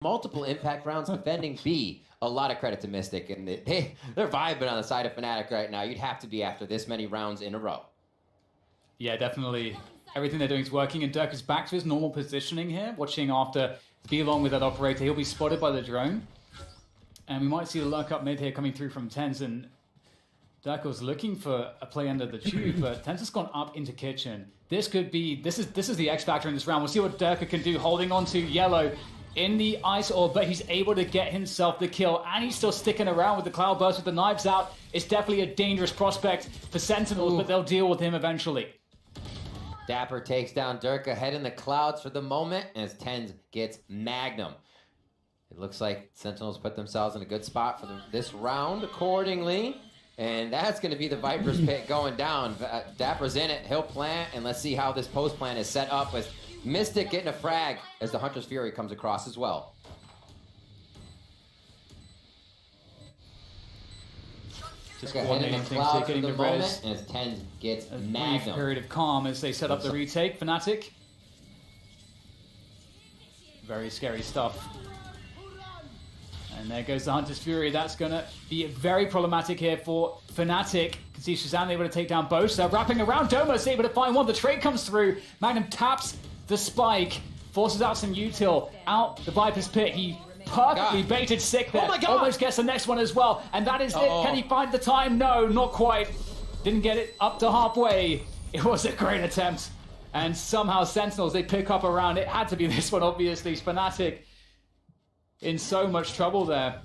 multiple impact rounds defending B. A lot of credit to Mystic, and they're vibing on the side of Fnatic right now. You'd have to be after this many rounds in a row. Yeah, definitely. Everything they're doing is working, and Dirk is back to his normal positioning here, watching after be along with that operator. He'll be spotted by the drone. And we might see the lurk up mid here coming through from Tens, and Dirk was looking for a play under the tube, but Tens has gone up into kitchen. This could be, this is the X factor in this round. We'll see what Dirk can do, holding on to Yellow in the ice orb, but he's able to get himself the kill, and he's still sticking around with the Cloudburst with the knives out. It's definitely a dangerous prospect for Sentinels, but they'll deal with him eventually. Dapper takes down Dirk ahead in the clouds for the moment, as Tens gets Magnum. It looks like Sentinels put themselves in a good spot for this round accordingly. And that's going to be the Viper's pit going down. Dapper's in it. He'll plant, and let's see how this post plan is set up with Mystic getting a frag as the Hunter's Fury comes across as well. Just coordinating things here, getting the res. And as Tens gets A brief Magnum. period of calm as they set up the retake. Fnatic. Very scary stuff. And there goes the Hunter's Fury. That's going to be very problematic here for Fnatic. You can see Shazam able to take down Bosa. Wrapping around, Doma's able to find one. The trade comes through. Magnum taps the spike. Forces out some util. Out the Viper's pit. He perfectly baited Sick there. Oh my God. Almost gets the next one as well. And that is it. Can he find the time? No, not quite. Didn't get it up to halfway. It was a great attempt. And somehow Sentinels, they pick up around. It had to be this one, obviously. Fnatic in so much trouble there.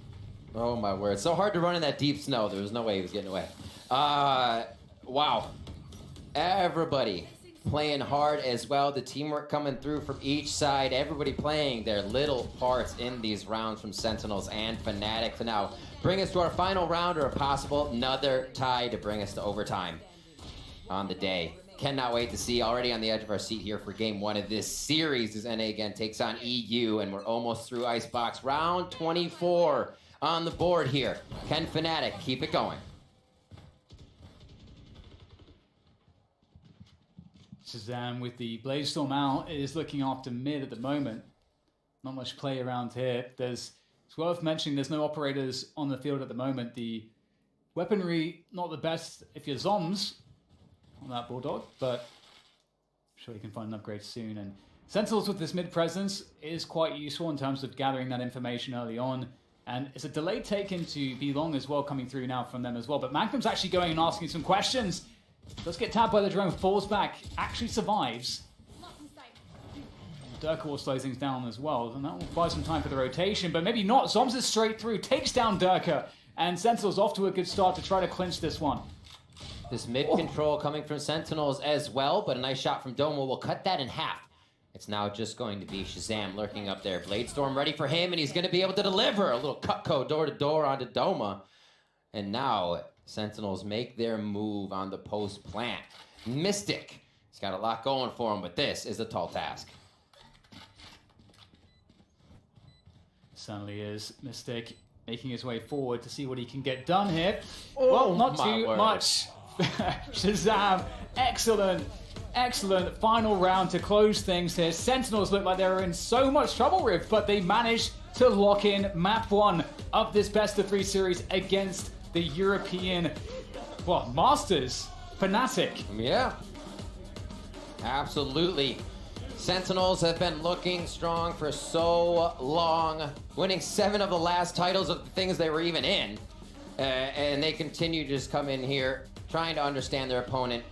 Oh my word. So hard to run in that deep snow. There was no way he was getting away. Wow. Everybody playing hard as well. The teamwork coming through from each side. Everybody playing their little parts in these rounds from Sentinels and Fnatic to now bring us to our final round, or a possible another tie to bring us to overtime on the day. Cannot wait to see. Already on the edge of our seat here for game one of this series as NA again takes on EU, and we're almost through Icebox. Round 24 on the board here. Can Fnatic keep it going? Shazam with the Blaze Storm out is looking after mid at the moment. Not much play around here. It's worth mentioning there's no operators on the field at the moment. The weaponry, not the best if you're Zoms on that Bulldog, but I'm sure you can find an upgrade soon. And Sentinels with this mid presence is quite useful in terms of gathering that information early on. And it's a delayed take into B long as well coming through now from them as well. But Magnum's actually going and asking some questions. Does get tapped by the drone, falls back, actually survives. Dirk will slow things down as well, and that will buy some time for the rotation, but maybe not. Zoms is straight through, takes down Dirk, and Sentinels off to a good start to try to clinch this one. This mid control coming from Sentinels as well, but a nice shot from Doma will cut that in half. It's now just going to be Shazam lurking up there. Bladestorm ready for him, and he's going to be able to deliver a little Cutco door-to-door onto Doma. And now Sentinels make their move on the post plant. Mystic, he's got a lot going for him, but this is a tall task. Certainly is. Mystic making his way forward to see what he can get done here. Well, not too much. Shazam, excellent final round to close things here. Sentinels look like they're in so much trouble, Riv, but they managed to lock in map one of this best of 3 series against the European, well, Masters, Fnatic. Yeah, absolutely. Sentinels have been looking strong for so long, winning 7 of the last titles of the things they were even in. And they continue to just come in here, trying to understand their opponent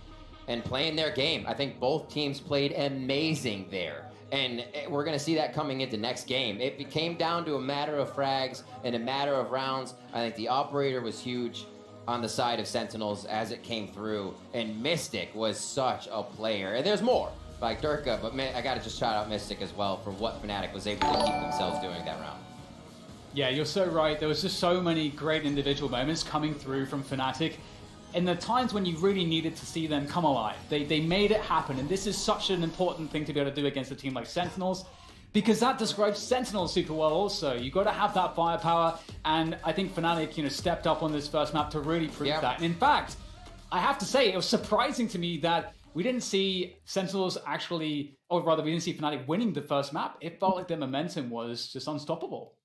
and playing their game. I think both teams played amazing there. And we're going to see that coming into next game. It came down to a matter of frags and a matter of rounds. I think the operator was huge on the side of Sentinels as it came through. And Mystic was such a player. And there's more, like Durka, but I got to just shout out Mystic as well for what Fnatic was able to keep themselves doing that round. Yeah, you're so right. There was just so many great individual moments coming through from Fnatic. In the times when you really needed to see them come alive, they made it happen. And this is such an important thing to be able to do against a team like Sentinels, because that describes Sentinels super well also. You've got to have that firepower, and I think Fnatic, stepped up on this first map to really prove that. And in fact, I have to say, it was surprising to me that we didn't see Sentinels actually, or rather we didn't see Fnatic winning the first map. It felt like their momentum was just unstoppable.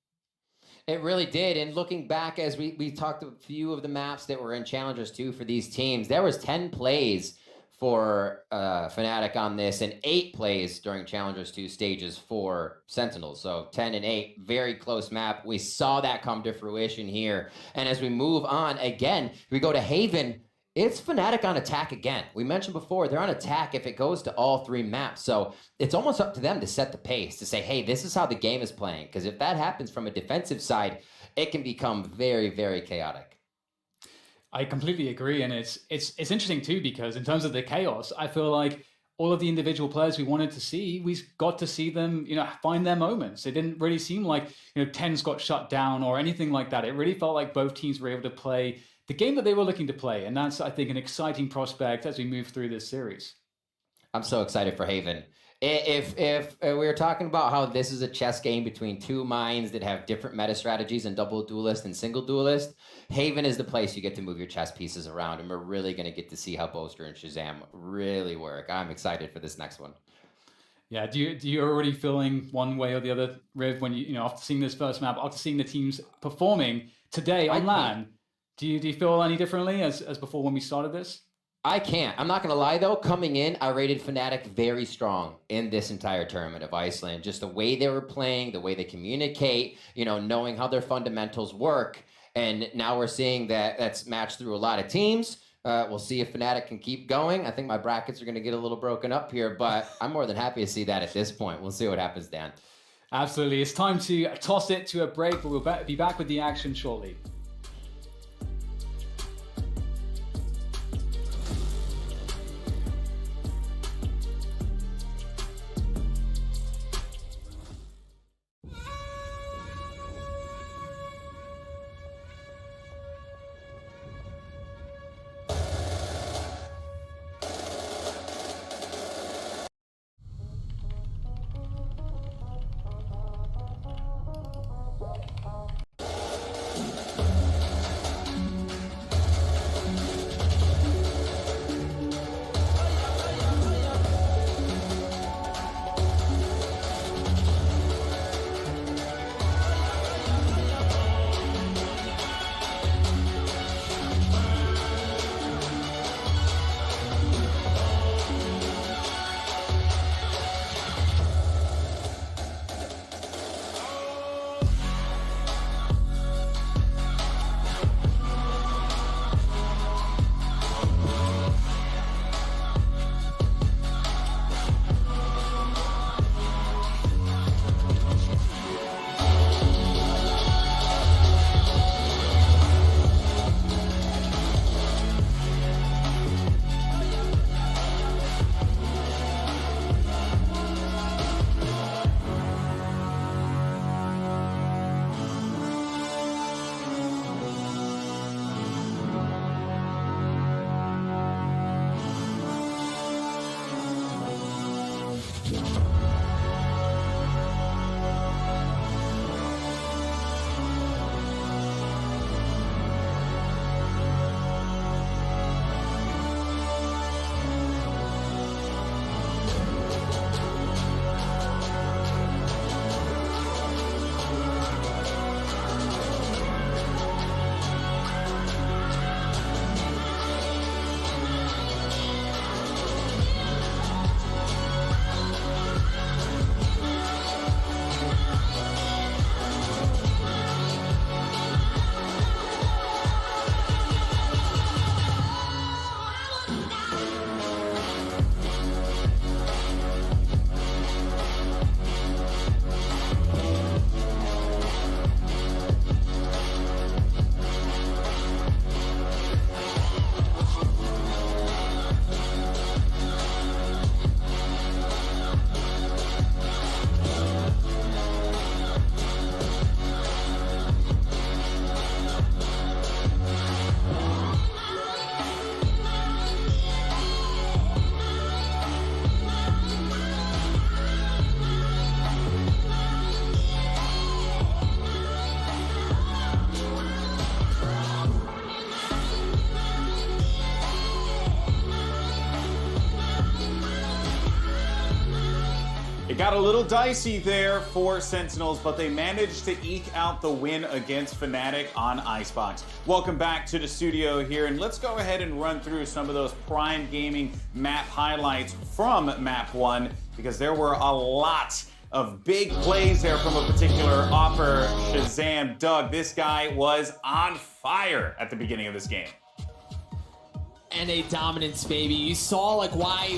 It really did. And looking back, as we talked a few of the maps that were in Challengers 2 for these teams, there was 10 plays for Fnatic on this and 8 plays during Challengers 2 stages for Sentinels. So 10 and 8, very close map. We saw that come to fruition here. And as we move on, again, we go to Haven. It's Fnatic on attack again. We mentioned before, they're on attack if it goes to all 3 maps. So it's almost up to them to set the pace, to say, hey, this is how the game is playing. Because if that happens from a defensive side, it can become very, very chaotic. I completely agree. And it's interesting too, because in terms of the chaos, I feel like all of the individual players we wanted to see, we got to see them, find their moments. It didn't really seem like, TENS got shut down or anything like that. It really felt like both teams were able to play the game that they were looking to play. And that's, I think, an exciting prospect as we move through this series. I'm so excited for Haven. If we were talking about how this is a chess game between 2 minds that have different meta strategies and double duelist and single duelist, Haven is the place you get to move your chess pieces around, and we're really going to get to see how Boaster and Shazam really work. I'm excited for this next one. Yeah, do you already feeling one way or the other, Riv, when after seeing this first map, after seeing the teams performing today on LAN? Do you feel any differently as before when we started this? I can't. I'm not going to lie, though. Coming in, I rated Fnatic very strong in this entire tournament of Iceland. Just the way they were playing, the way they communicate, knowing how their fundamentals work. And now we're seeing that that's matched through a lot of teams. We'll see if Fnatic can keep going. I think my brackets are going to get a little broken up here, but I'm more than happy to see that at this point. We'll see what happens, Dan. Absolutely. It's time to toss it to a break, but we'll be back with the action shortly. got a little dicey there for Sentinels, but they managed to eke out the win against Fnatic on Icebox. Welcome back to the studio here, and let's go ahead and run through some of those Prime Gaming map highlights from Map 1, because there were a lot of big plays there from a particular offer. Shazam, Doug, this guy was on fire at the beginning of this game. And a dominance, baby. You saw like why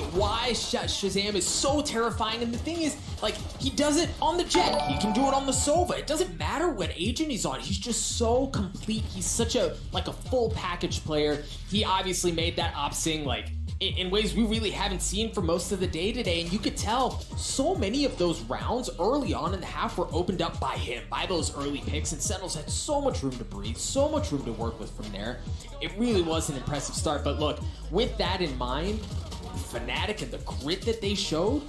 Shazam is so terrifying, and the thing is, like, he does it on the Jet, he can do it on the Sova. It doesn't matter what agent he's on. He's just so complete. He's such a full package player. He obviously made that opsing like in ways we really haven't seen for most of the day today, and you could tell so many of those rounds early on in the half were opened up by him, by those early picks, and Sentinels had so much room to breathe, so much room to work with from there. It really was an impressive start, but look, with that in mind, Fnatic and the grit that they showed,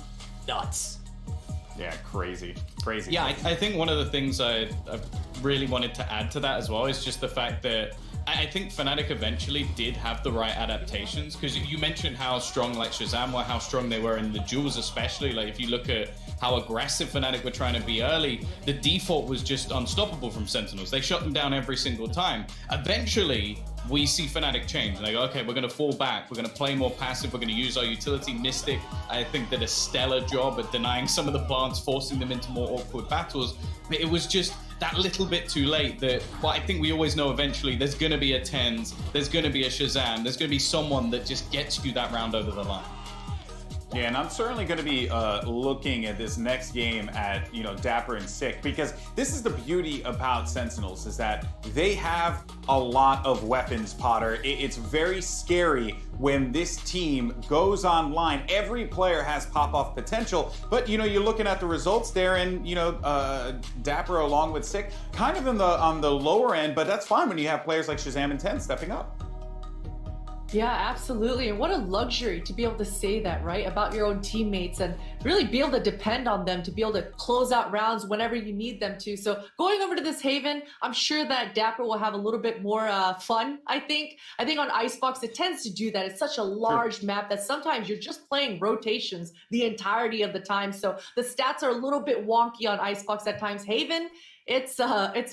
nuts. Yeah, crazy. Yeah, I think one of the things I really wanted to add to that as well is just the fact that I think Fnatic eventually did have the right adaptations, because you mentioned how strong like Shazam were, how strong they were in the duels especially. Like if you look at how aggressive Fnatic were trying to be early, the default was just unstoppable from Sentinels. They shut them down every single time. Eventually, we see Fnatic change. And they go, okay, we're going to fall back. We're going to play more passive. We're going to use our utility. Mystic, I think, did a stellar job at denying some of the plants, forcing them into more awkward battles. But it was just that little bit too late that, well, I think we always know eventually there's going to be a TenZ, there's going to be a Shazam, there's going to be someone that just gets you that round over the line. Yeah, and I'm certainly going to be looking at this next game at, Dapper and Sick, because this is the beauty about Sentinels, is that they have a lot of weapons, Potter. It's very scary when this team goes online. Every player has pop-off potential, but, you're looking at the results there, and, Dapper along with Sick, kind of on the lower end, but that's fine when you have players like Shazam and TenZ stepping up. Yeah, absolutely. And what a luxury to be able to say that, right, about your own teammates, and really be able to depend on them to be able to close out rounds whenever you need them to. So going over to this Haven, I'm sure that Dapper will have a little bit more fun, I think. I think on Icebox, it tends to do that. It's such a large map that sometimes you're just playing rotations the entirety of the time. So the stats are a little bit wonky on Icebox at times. Haven, it's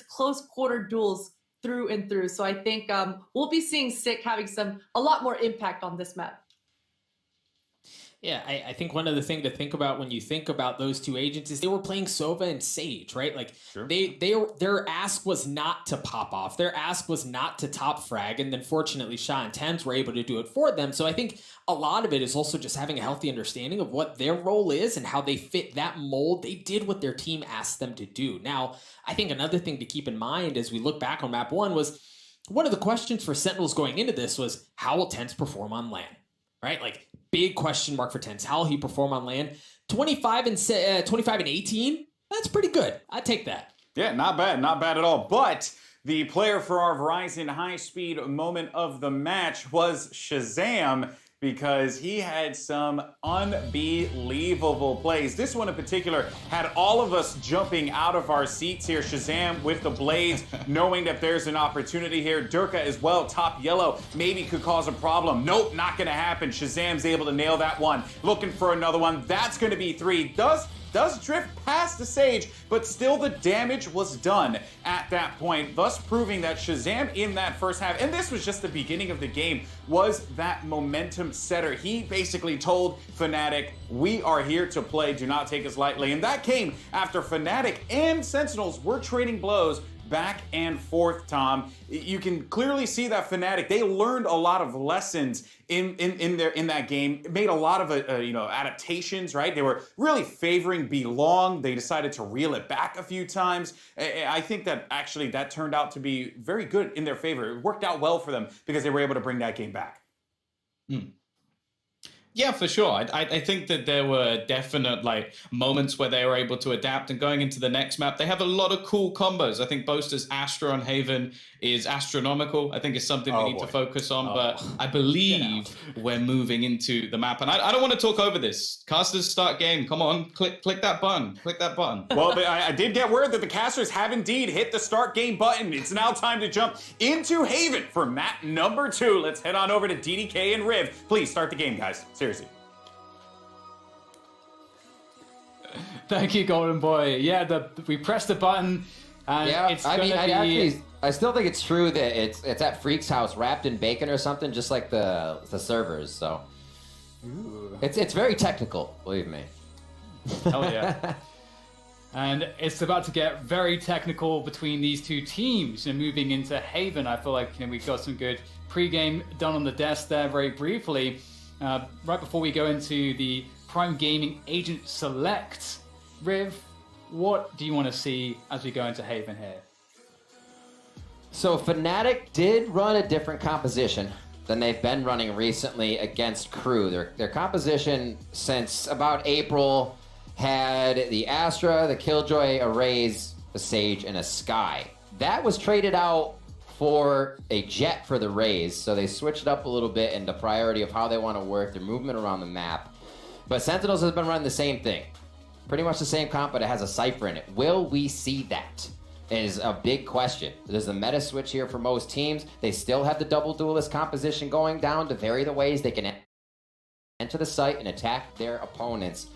close quarter duels through and through. So I think we'll be seeing Sick having a lot more impact on this map. Yeah, I think one other thing to think about when you think about those two agents is they were playing Sova and Sage, right? Like sure. Their ask was not to pop off. Their ask was not to top frag. And then fortunately, Sha and TenZ were able to do it for them. So I think a lot of it is also just having a healthy understanding of what their role is and how they fit that mold. They did what their team asked them to do. Now, I think another thing to keep in mind as we look back on map 1 was one of the questions for Sentinels going into this was, how will TenZ perform on LAN? Right? Like, big question mark for TenZ. How will he perform on LAN? 25 and 18? That's pretty good. I take that. Yeah, not bad at all. But the player for our Verizon high-speed moment of the match was Shazam, because he had some unbelievable plays. This one in particular had all of us jumping out of our seats here. Shazam with the blades, knowing that there's an opportunity here. Durka as well, top yellow, maybe could cause a problem. Nope, not gonna happen. Shazam's able to nail that one. Looking for another one. That's gonna be 3. Does drift past the Sage, but still the damage was done at that point, thus proving that Shazam in that first half, and this was just the beginning of the game, was that momentum setter. He basically told Fnatic, we are here to play, do not take us lightly. And that came after Fnatic and Sentinels were trading blows back and forth, Tom. You can clearly see that Fnatic, they learned a lot of lessons in that game, made a lot of adaptations, right? They were really favoring Belong. They decided to reel it back a few times. I think that actually that turned out to be very good in their favor. It worked out well for them because they were able to bring that game back. Yeah, for sure. I think that there were definite moments where they were able to adapt, and going into the next map, they have a lot of cool combos. I think Boaster's Astra on Haven is astronomical. I think it's something we need to focus on, but I believe we're moving into the map. And I don't want to talk over this. Casters start game. Come on, click that button. Click that button. Well, I did get word that the casters have indeed hit the start game button. It's now time to jump into Haven for map number 2. Let's head on over to DDK and Riv. Please start the game, guys. Seriously. Thank you, Golden Boy. Yeah, we pressed the button, and it's I still think it's true that it's at Freak's house, wrapped in bacon or something, just like the servers. So it's very technical, believe me. Hell yeah. And it's about to get very technical between these two teams. And moving into Haven, I feel like we've got some good pre-game done on the desk there very briefly. Right before we go into the Prime Gaming Agent Select, Riv, what do you want to see as we go into Haven here? So Fnatic did run a different composition than they've been running recently against Crew. Their composition since about April had the Astra, the Killjoy, a Raze, a Sage, and a Skye. That was traded out for a Jet for the Raze, so they switched up a little bit in the priority of how they want to work their movement around the map. But Sentinels has been running the same thing. Pretty much the same comp, but it has a Cypher in it. Will we see that? Is a big question. There's a meta switch here for most teams. They still have the double duelist composition going down to vary the ways they can enter the site and attack their opponents.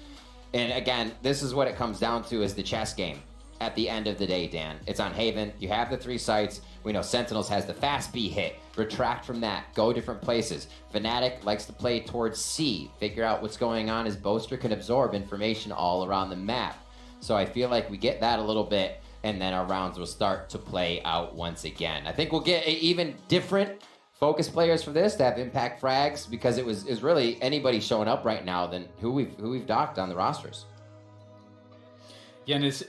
And again, this is what it comes down to, is the chess game. At the end of the day, Dan, it's on Haven. You have the 3 sites. We know Sentinels has the fast B hit. Retract from that. Go different places. Fnatic likes to play towards C. Figure out what's going on as Boaster can absorb information all around the map. So I feel like we get that a little bit, and then our rounds will start to play out once again. I think we'll get even different focus players for this to have impact frags, because it was really anybody showing up right now than who we've docked on the rosters. Yeah, and it's,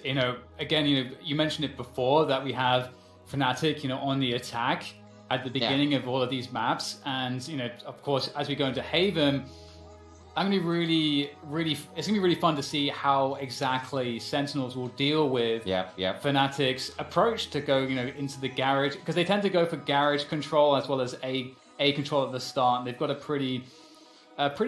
again, you mentioned it before that we have Fnatic, on the attack at the beginning of all of these maps, and of course, as we go into Haven, I'm gonna be it's gonna be really fun to see how exactly Sentinels will deal with Fnatic's approach to go, into the garage, because they tend to go for garage control as well as a control at the start. And they've got a pretty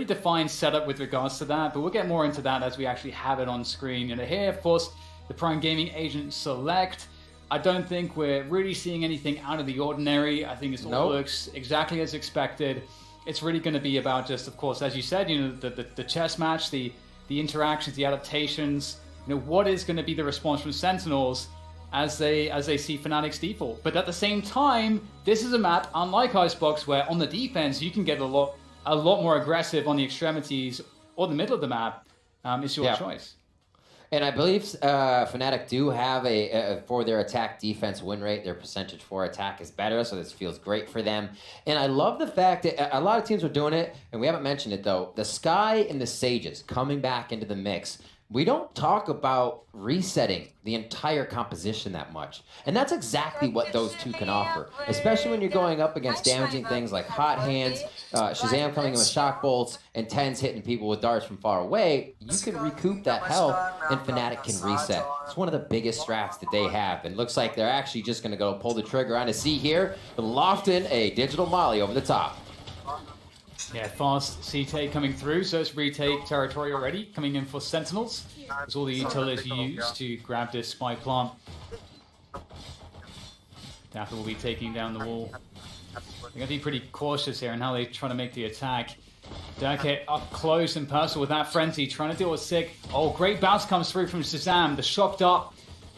defined setup with regards to that, but we'll get more into that as we actually have it on screen. Here, of course, the Prime Gaming Agent Select. I don't think we're really seeing anything out of the ordinary. I think it all looks exactly as expected. It's really going to be about just, of course, as you said, the chess match, the interactions, the adaptations. What is going to be the response from Sentinels as they see Fnatic's default? But at the same time, this is a map unlike Icebox, where on the defense you can get a lot more aggressive on the extremities or the middle of the map. It's your choice. And I believe Fnatic do have for their attack defense win rate, their percentage for attack is better, so this feels great for them. And I love the fact that a lot of teams are doing it, and we haven't mentioned it though, the Skye and the Sages coming back into the mix. We don't talk about resetting the entire composition that much. And that's exactly what those two can offer, especially when you're going up against damaging things like Hot Hands, Shazam coming in with Shock Bolts, and Tens hitting people with darts from far away. You can recoup that health, and Fnatic can reset. It's one of the biggest strats that they have, and looks like they're actually just going to go pull the trigger on a C here, lofting a digital molly over the top. Yeah, fast CT coming through, so it's retake territory already, coming in for Sentinels. It's all the utilities you use to grab this spy plant. Dapper will be taking down the wall. They're going to be pretty cautious here in how they try to make the attack. Durkit up close and personal with that frenzy, trying to deal with Sick. Oh, great bounce comes through from Shazam. The shock dart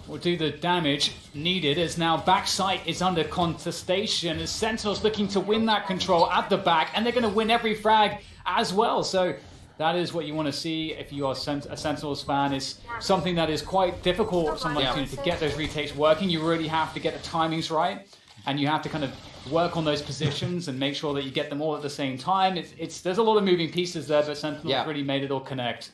will do the damage needed, as now backside is under contestation, as Sentinels looking to win that control at the back, and they're going to win every frag as well. So that is what you want to see if you are a Sentinels fan. It's something that is quite difficult sometimes to get those retakes working. You really have to get the timings right, and you have to kind of work on those positions and make sure that you get them all at the same time. There's a lot of moving pieces there, but Sentinels really made it all connect.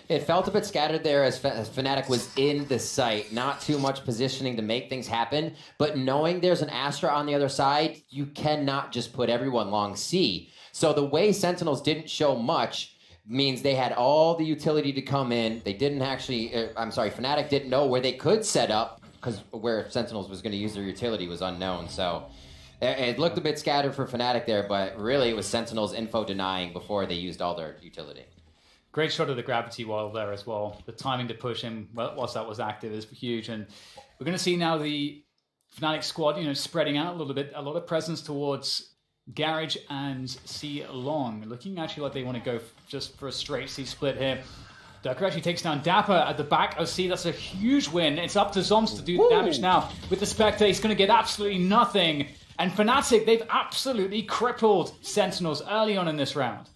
It felt a bit scattered there as Fnatic was in the site. Not too much positioning to make things happen, but knowing there's an Astra on the other side, you cannot just put everyone long C. So the way Sentinels didn't show much means they had all the utility to come in. They didn't actually, Fnatic didn't know where they could set up, because where Sentinels was going to use their utility was unknown. So it looked a bit scattered for Fnatic there, but really it was Sentinels info denying before they used all their utility. Great shot of the gravity wall there as well. The timing to push him whilst that was active is huge. And we're going to see now the Fnatic squad, spreading out a little bit. A lot of presence towards Garage and C long. Looking actually like they want to go just for a straight C split here. Durka actually takes down Dapper at the back of C. That's a huge win. It's up to Zoms to do the damage now. With the Spectre, he's going to get absolutely nothing. And Fnatic, they've absolutely crippled Sentinels early on in this round.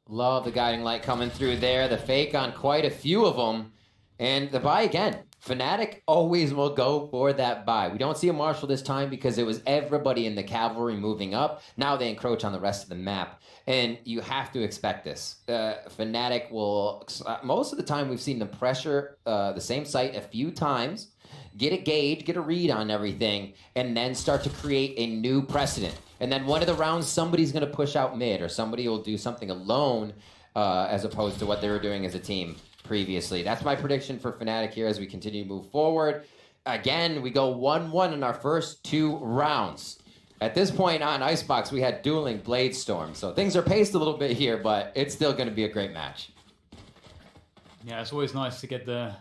Love the guiding light coming through there. The fake on quite a few of them. And the buy again. Fnatic always will go for that buy. We don't see a Marshall this time because it was everybody in the cavalry moving up. Now they encroach on the rest of the map. And you have to expect this. Fnatic will, most of the time we've seen them pressure the same site a few times, get a gauge, get a read on everything, and then start to create a new precedent. And then one of the rounds, somebody's going to push out mid, or somebody will do something alone as opposed to what they were doing as a team previously. That's my prediction for Fnatic here as we continue to move forward. Again, we go 1-1 in our first 2 rounds. At this point on Icebox, we had dueling Blade Storm, so things are paced a little bit here, but it's still going to be a great match. Yeah, it's always nice to get the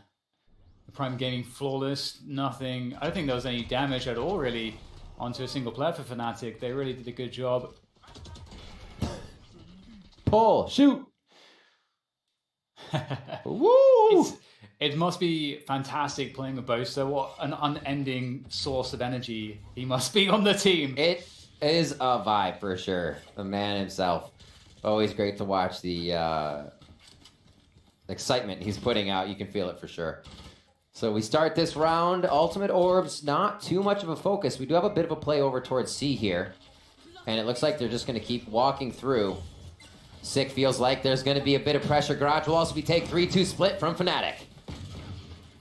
Prime Gaming flawless. Nothing. I don't think there was any damage at all, really, onto a single player for Fnatic. They really did a good job. Pull, shoot. Woo! It must be fantastic playing with Boaster. What an unending source of energy he must be on the team. It is a vibe for sure. The man himself. Always great to watch the excitement he's putting out. You can feel it for sure. So we start this round. Ultimate Orbs, not too much of a focus. We do have a bit of a play over towards C here. And it looks like they're just going to keep walking through. Sick feels like there's going to be a bit of pressure. Garage will also be take 3-2 split from Fnatic.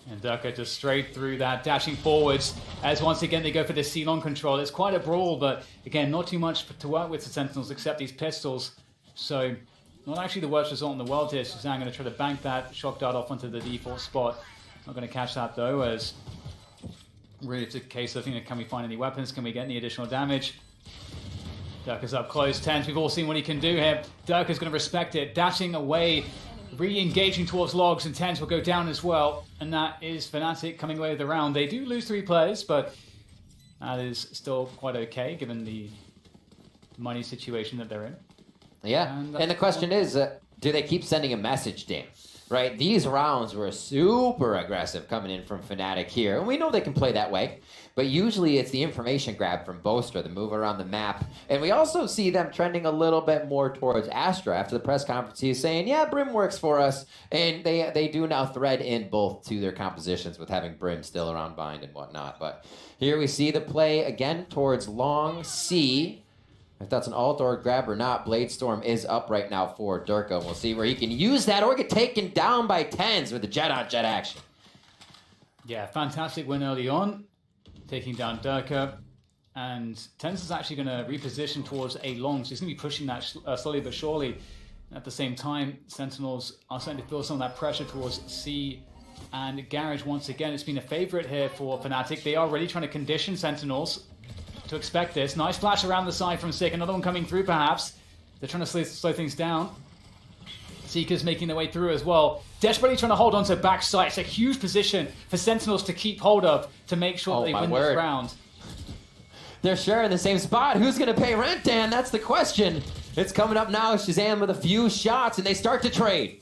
And Durka just straight through that, dashing forwards as once again they go for the C-long control. It's quite a brawl, but again, not too much to work with for Sentinels except these pistols. So, not actually the worst result in the world here. Shazam going to try to bank that shock dart off onto the default spot. Not going to catch that though, as really it's a case of, can we find any weapons? Can we get any additional damage? Durka's up close. Tens, we've all seen what he can do here. Durka's going to respect it, dashing away, re-engaging towards logs, and Tens will go down as well. And that is Fnatic coming away with the round. They do lose 3 players, but that is still quite okay given the money situation that they're in. Yeah, and the question is, do they keep sending a message, Dan? Right, these rounds were super aggressive coming in from Fnatic here, and we know they can play that way, but usually it's the information grab from Boaster, the move around the map, and we also see them trending a little bit more towards Astra after the press conference. He's saying, yeah, Brim works for us, and they do now thread in both to their compositions with having Brim still around bind and whatnot, but here we see the play again towards long C. If that's an alt or a grab or not, Blade Storm is up right now for Durka. We'll see where he can use that or get taken down by Tens with the jet on jet action. Yeah, fantastic win early on, taking down Durka. And Tens is actually going to reposition towards A long, so he's going to be pushing that slowly but surely. At the same time, Sentinels are starting to feel some of that pressure towards C and Garage once again. It's been a favorite here for Fnatic. They are really trying to condition Sentinels to expect this. Nice flash around the side from Sick. Another one coming through, perhaps. They're trying to slow things down. Seeker's making their way through as well. Desperately trying to hold on to backside. It's a huge position for Sentinels to keep hold of to make sure they win this round. They're sharing the same spot. Who's going to pay rent, Dan? That's the question. It's coming up now. Shazam with a few shots, and they start to trade.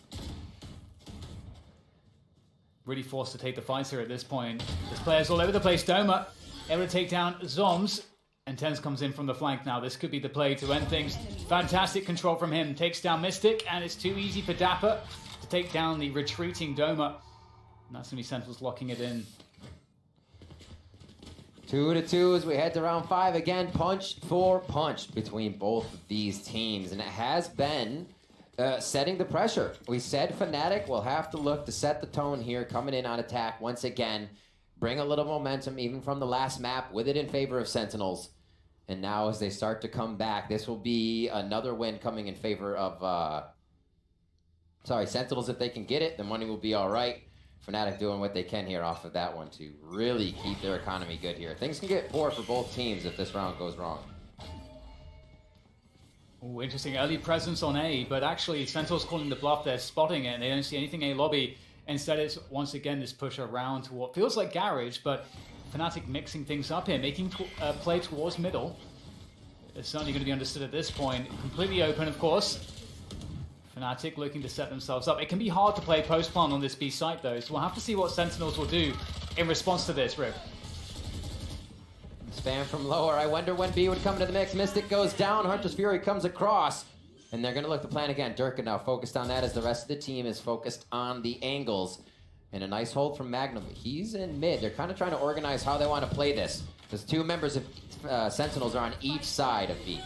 Really forced to take the fights here at this point. There's players all over the place. Doma able to take down Zoms. And Tens comes in from the flank now. This could be the play to end things. Fantastic control from him. Takes down Mystic, and it's too easy for Dapper to take down the retreating Doma. And that's going to be Sentinels locking it in. 2-2 as we head to round 5 again. Punch for punch between both of these teams. And it has been setting the pressure. We said Fnatic will have to look to set the tone here, coming in on attack once again. Bring a little momentum even from the last map with it in favor of Sentinels. And now as they start to come back, this will be another win coming in favor of, Sentinels. If they can get it, the money will be all right. Fnatic doing what they can here off of that one to really keep their economy good here. Things can get poor for both teams if this round goes wrong. Oh, interesting early presence on A, but actually Sentinels calling the bluff. They're spotting it, and they don't see anything A lobby. Instead, it's once again this push around to what feels like Garage, but Fnatic mixing things up here, making play towards middle. It's certainly going to be understood at this point. Completely open, of course. Fnatic looking to set themselves up. It can be hard to play post-plant on this B site though, so we'll have to see what Sentinels will do in response to this, Rip. Spam from lower. I wonder when B would come into the mix. Mystic goes down. Hunter's Fury comes across. And they're going to look to plan again. Durkin now focused on that as the rest of the team is focused on the angles. And a nice hold from Magnum. He's in mid. They're kind of trying to organize how they want to play this. Because 2 members of Sentinels are on each side of B.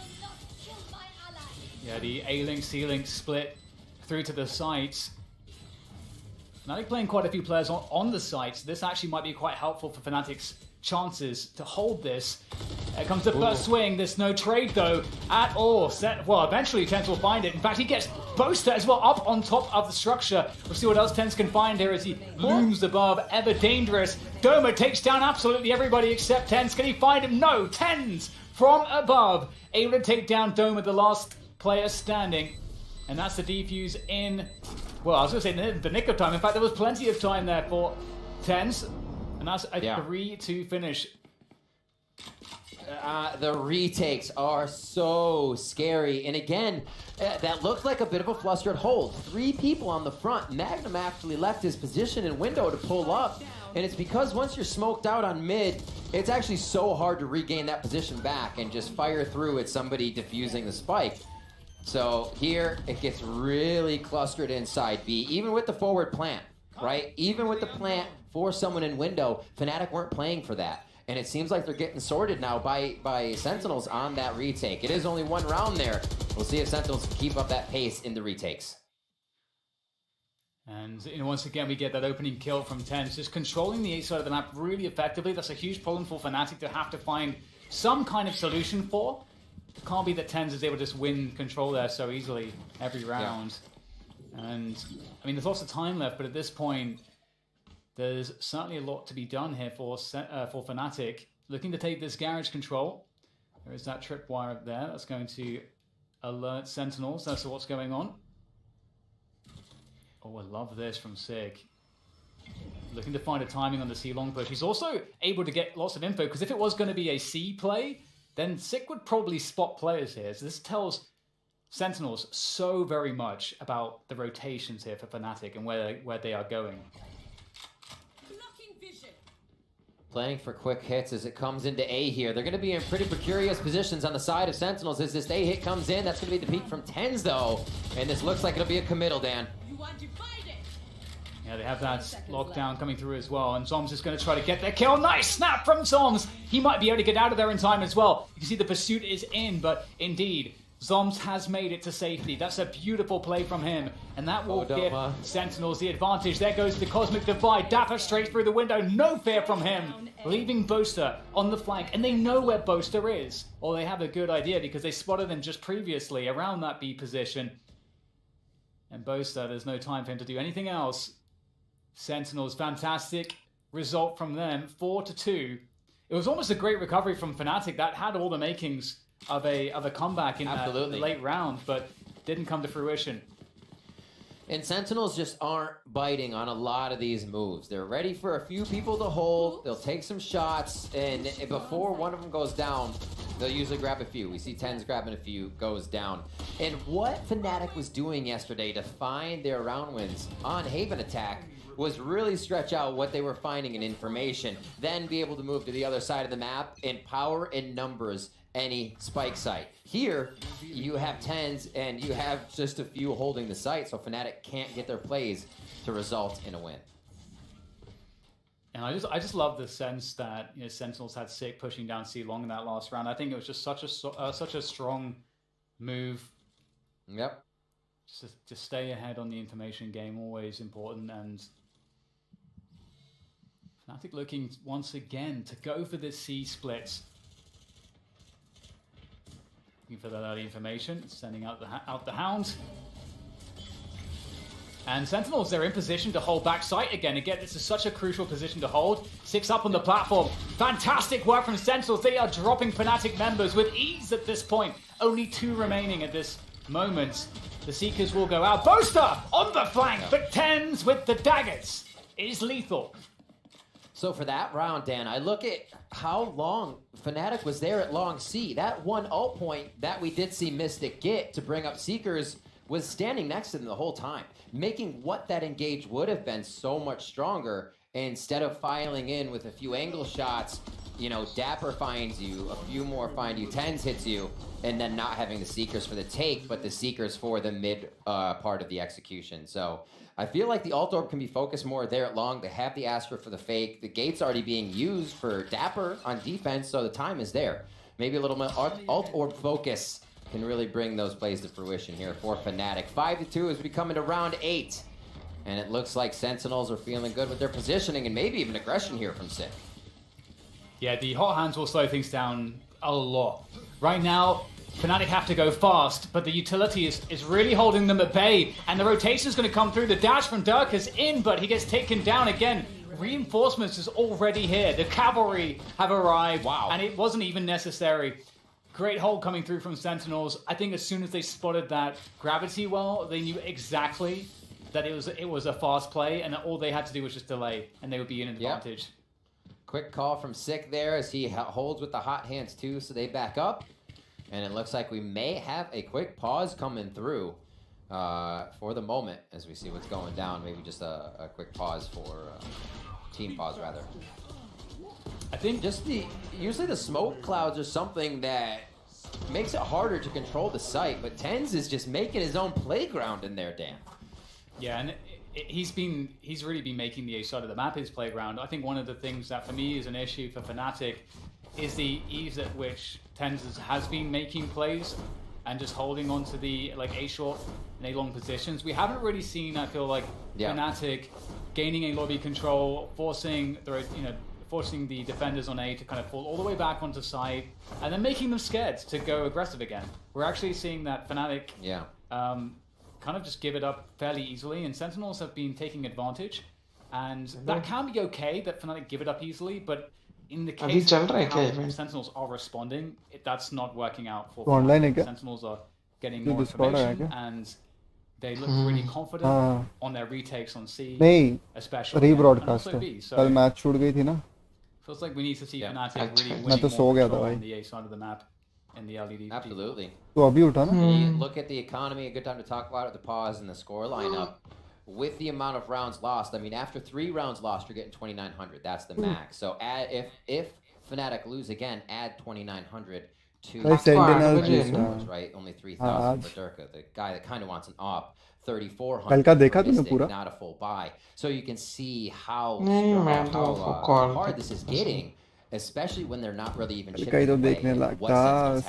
Yeah, the A-Link, C-Link split through to the sites. Fnatic playing quite a few players on the sites. This actually might be quite helpful for Fnatic's chances to hold this. Here comes the first swing. There's no trade though at all. Well, eventually Tens will find it. In fact, he gets Boaster as well up on top of the structure. We'll see what else Tens can find here as he looms above. Ever dangerous. Doma takes down absolutely everybody except Tens. Can he find him? No. Tens from above, able to take down Doma, the last player standing. And that's the defuse in, well, I was going to say the nick of time. In fact, there was plenty of time there for Tens. And that's a 3-2 finish. The retakes are so scary. And again, that looked like a bit of a flustered hold. 3 people on the front. Magnum actually left his position and window to pull up. And it's because once you're smoked out on mid, it's actually so hard to regain that position back and just fire through at somebody defusing the spike. So here, it gets really clustered inside B, even with the forward plant, right? Even with the plant for someone in window, Fnatic weren't playing for that. And it seems like they're getting sorted now by Sentinels on that retake. It is only 1 round there. We'll see if Sentinels can keep up that pace in the retakes. And once again, we get that opening kill from Tens, just controlling the A side of the map really effectively. That's a huge problem for Fnatic to have to find some kind of solution for. It can't be that Tens is able to just win control there so easily every round. Yeah. And, I mean, there's lots of time left, but at this point, there's certainly a lot to be done here for Fnatic. Looking to take this garage control. There is that tripwire up there. That's going to alert Sentinels as to what's going on. Oh, I love this from Sig. Looking to find a timing on the C long push. He's also able to get lots of info, because if it was going to be a C play, then Sig would probably spot players here. So this tells Sentinels so very much about the rotations here for Fnatic and where they are going. Playing for quick hits as it comes into A here. They're going to be in pretty precarious positions on the side of Sentinels as this A hit comes in. That's going to be the peak from Tens though. And this looks like it'll be a committal, Dan. Yeah, they have that lockdown coming through as well. And Zoms is going to try to get their kill. Nice snap from Zoms. He might be able to get out of there in time as well. You can see the pursuit is in, but indeed, Zoms has made it to safety. That's a beautiful play from him. And that will give Sentinels the advantage. There goes the Cosmic Divide. Dapper straight through the window. No fear from him. Leaving Boaster on the flank. And they know where Boaster is. Or they have a good idea because they spotted him just previously around that B position. And Boaster, there's no time for him to do anything else. Sentinels, fantastic result from them. 4-2. It was almost a great recovery from Fnatic. That had all the makings of a comeback in the late round, but didn't come to fruition. And Sentinels just aren't biting on a lot of these moves. They're ready for a few people to hold. They'll take some shots, and before one of them goes down, they'll usually grab a few. We see Tens grabbing a few, goes down. And what Fnatic was doing yesterday to find their round wins on Haven attack was really stretch out what they were finding in information, then be able to move to the other side of the map and power in numbers any spike site. Here, you have Tens and you have just a few holding the site, so Fnatic can't get their plays to result in a win. And I just love the sense that Sentinels had Sick pushing down C long in that last round. I think it was just such a strong move. Yep. Just to stay ahead on the information game, always important. And Fnatic looking once again to go for this C splits. Looking for that early information, sending out the Hound. And Sentinels, they're in position to hold back site again. Again, this is such a crucial position to hold. 6 up on the platform. Fantastic work from Sentinels. They are dropping Fnatic members with ease at this point. Only 2 remaining at this moment. The Seekers will go out. Boaster on the flank, but Tens with the daggers is lethal. So for that round, Dan, I look at how long Fnatic was there at long C. That one ult point that we did see Mystic get to bring up Seekers was standing next to them the whole time, making what that engage would have been so much stronger. Instead of filing in with a few angle shots, you know, Dapper finds you, a few more find you, Tens hits you, and then not having the Seekers for the take, but the Seekers for the mid part of the execution. So I feel like the Alt Orb can be focused more there at long. They have the Astra for the fake. The gate's already being used for Dapper on defense, so the time is there. Maybe a little more Alt Orb focus can really bring those plays to fruition here for Fnatic. 5-2 as we come into round 8. And it looks like Sentinels are feeling good with their positioning and maybe even aggression here from Sick. Yeah, the hot hands will slow things down a lot. Right now, Fnatic have to go fast, but the utility is really holding them at bay, and the rotation is going to come through. The dash from Dirk is in, but he gets taken down again. Reinforcements is already here. The cavalry have arrived, and it wasn't even necessary. Great hold coming through from Sentinels. I think as soon as they spotted that gravity well, they knew exactly that it was a fast play, and all they had to do was just delay, and they would be in an advantage. Yep. Quick call from Sick there as he holds with the hot hands too, so they back up. And it looks like we may have a quick pause coming through for the moment as we see what's going down. Maybe just a quick pause for team pause rather. I think just usually the smoke clouds are something that makes it harder to control the site, but Tens is just making his own playground in there, Dan. Yeah, and he's really been making the A side of the map his playground. I think one of the things that for me is an issue for Fnatic is the ease at which Tens has been making plays and just holding on to the A short and A long positions. We haven't really seen, I feel like, Fnatic gaining a lobby control, forcing the defenders on A to kind of fall all the way back onto side, and then making them scared to go aggressive again. We're actually seeing that Fnatic kind of just give it up fairly easily, and Sentinels have been taking advantage, and that can be okay that Fnatic give it up easily, but in the case of how Sentinels are responding, that's not working out for Fnatic. Sentinels are getting more information, and they look really confident on their retakes on C, especially, and also B. So match shoot gayi thi na. Feels like we need to see Fnatic really winning more control on the A side of the map. In the LED. Absolutely. So abhi utha na. Look at the economy, a good time to talk about it, the pause and the score lineup. With the amount of rounds lost, I mean, after 3 rounds lost, you're getting 2,900. That's the max. So if Fnatic lose again, add 2,900 to the right? Only 3,000 for Durka, the guy that kind of wants an op. 3,400 not a full buy. So you can see how hard this is getting. Especially when they're not really even chipping away.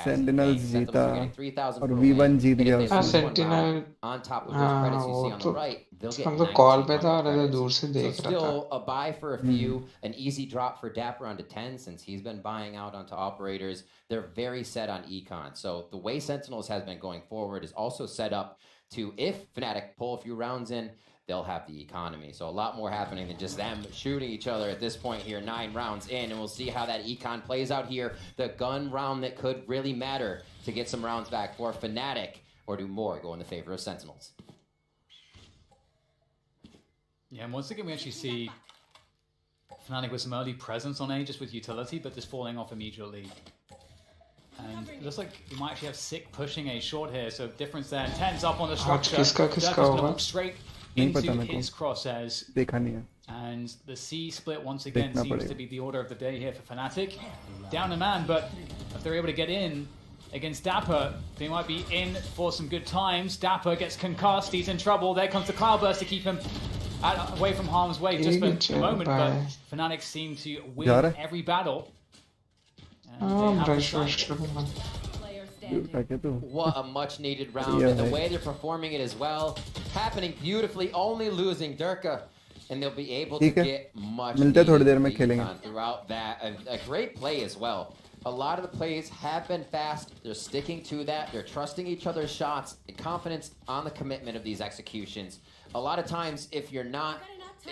Sentinels जीता और V1 जीत गया Sentinel on top of those credits you see on the right, they'll get 19. So still a buy for a few, an easy drop for Dapper onto 10 since he's been buying out onto operators. They're very set on econ. So the way Sentinels has been going forward is also set up to, if Fnatic pull a few rounds in, they'll have the economy. So a lot more happening than just them shooting each other at this point here, 9 rounds in, and we'll see how that econ plays out here. The gun round that could really matter to get some rounds back for Fnatic, or do more go in the favor of Sentinels. Yeah, and once again we actually see Fnatic with some early presence on A, just with utility, but just falling off immediately. And it looks like we might actually have Sick pushing A short here, so difference there. Tens up on the structure. Just gonna look straight into his crosshairs. And the C split once again seems to be the order of the day here for Fnatic. Down a man, but if they're able to get in against Dapper, they might be in for some good times. Dapper gets concussed, he's in trouble. There comes the Cloudburst to keep him away from harm's way just for a moment, but Fnatic seem to win every battle. What a much needed round, and the way they're performing it as well, happening beautifully, only losing Durka, and they'll be able to get much throughout that. A great play as well. A lot of the plays have been fast, they're sticking to that, they're trusting each other's shots, and confidence on the commitment of these executions. A lot of times, if you're not,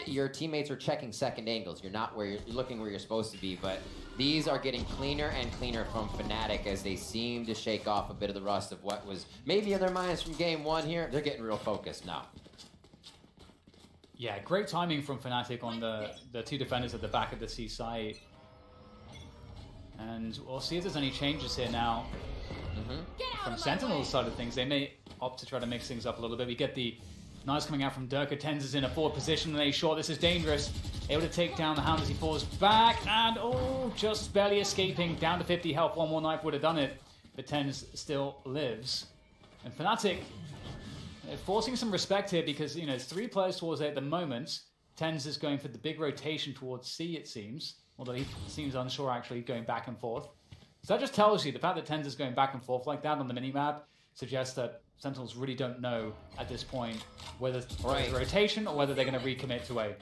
your teammates are checking second angles, you're not where you're looking where you're supposed to be, but these are getting cleaner and cleaner from Fnatic as they seem to shake off a bit of the rust of what was maybe in their minds from game 1 here. They're getting real focused now. Yeah, great timing from Fnatic on the 2 defenders at the back of the C side. And we'll see if there's any changes here now. from Sentinel's side of things, they may opt to try to mix things up a little bit. We get the knives coming out from Durka. Tens is in a forward position and a shot. This is dangerous. Able to take down the Hound as he falls back. And, oh, just barely escaping. Down to 50 health. One more knife would have done it. But Tens still lives. And Fnatic, forcing some respect here because, you know, it's 3 players towards A at the moment. Tens is going for the big rotation towards C, it seems. Although he seems unsure, actually, going back and forth. So that just tells you the fact that Tens is going back and forth like that on the minimap suggests that Sentinels really don't know at this point whether it's rotation or whether they're going to recommit to A.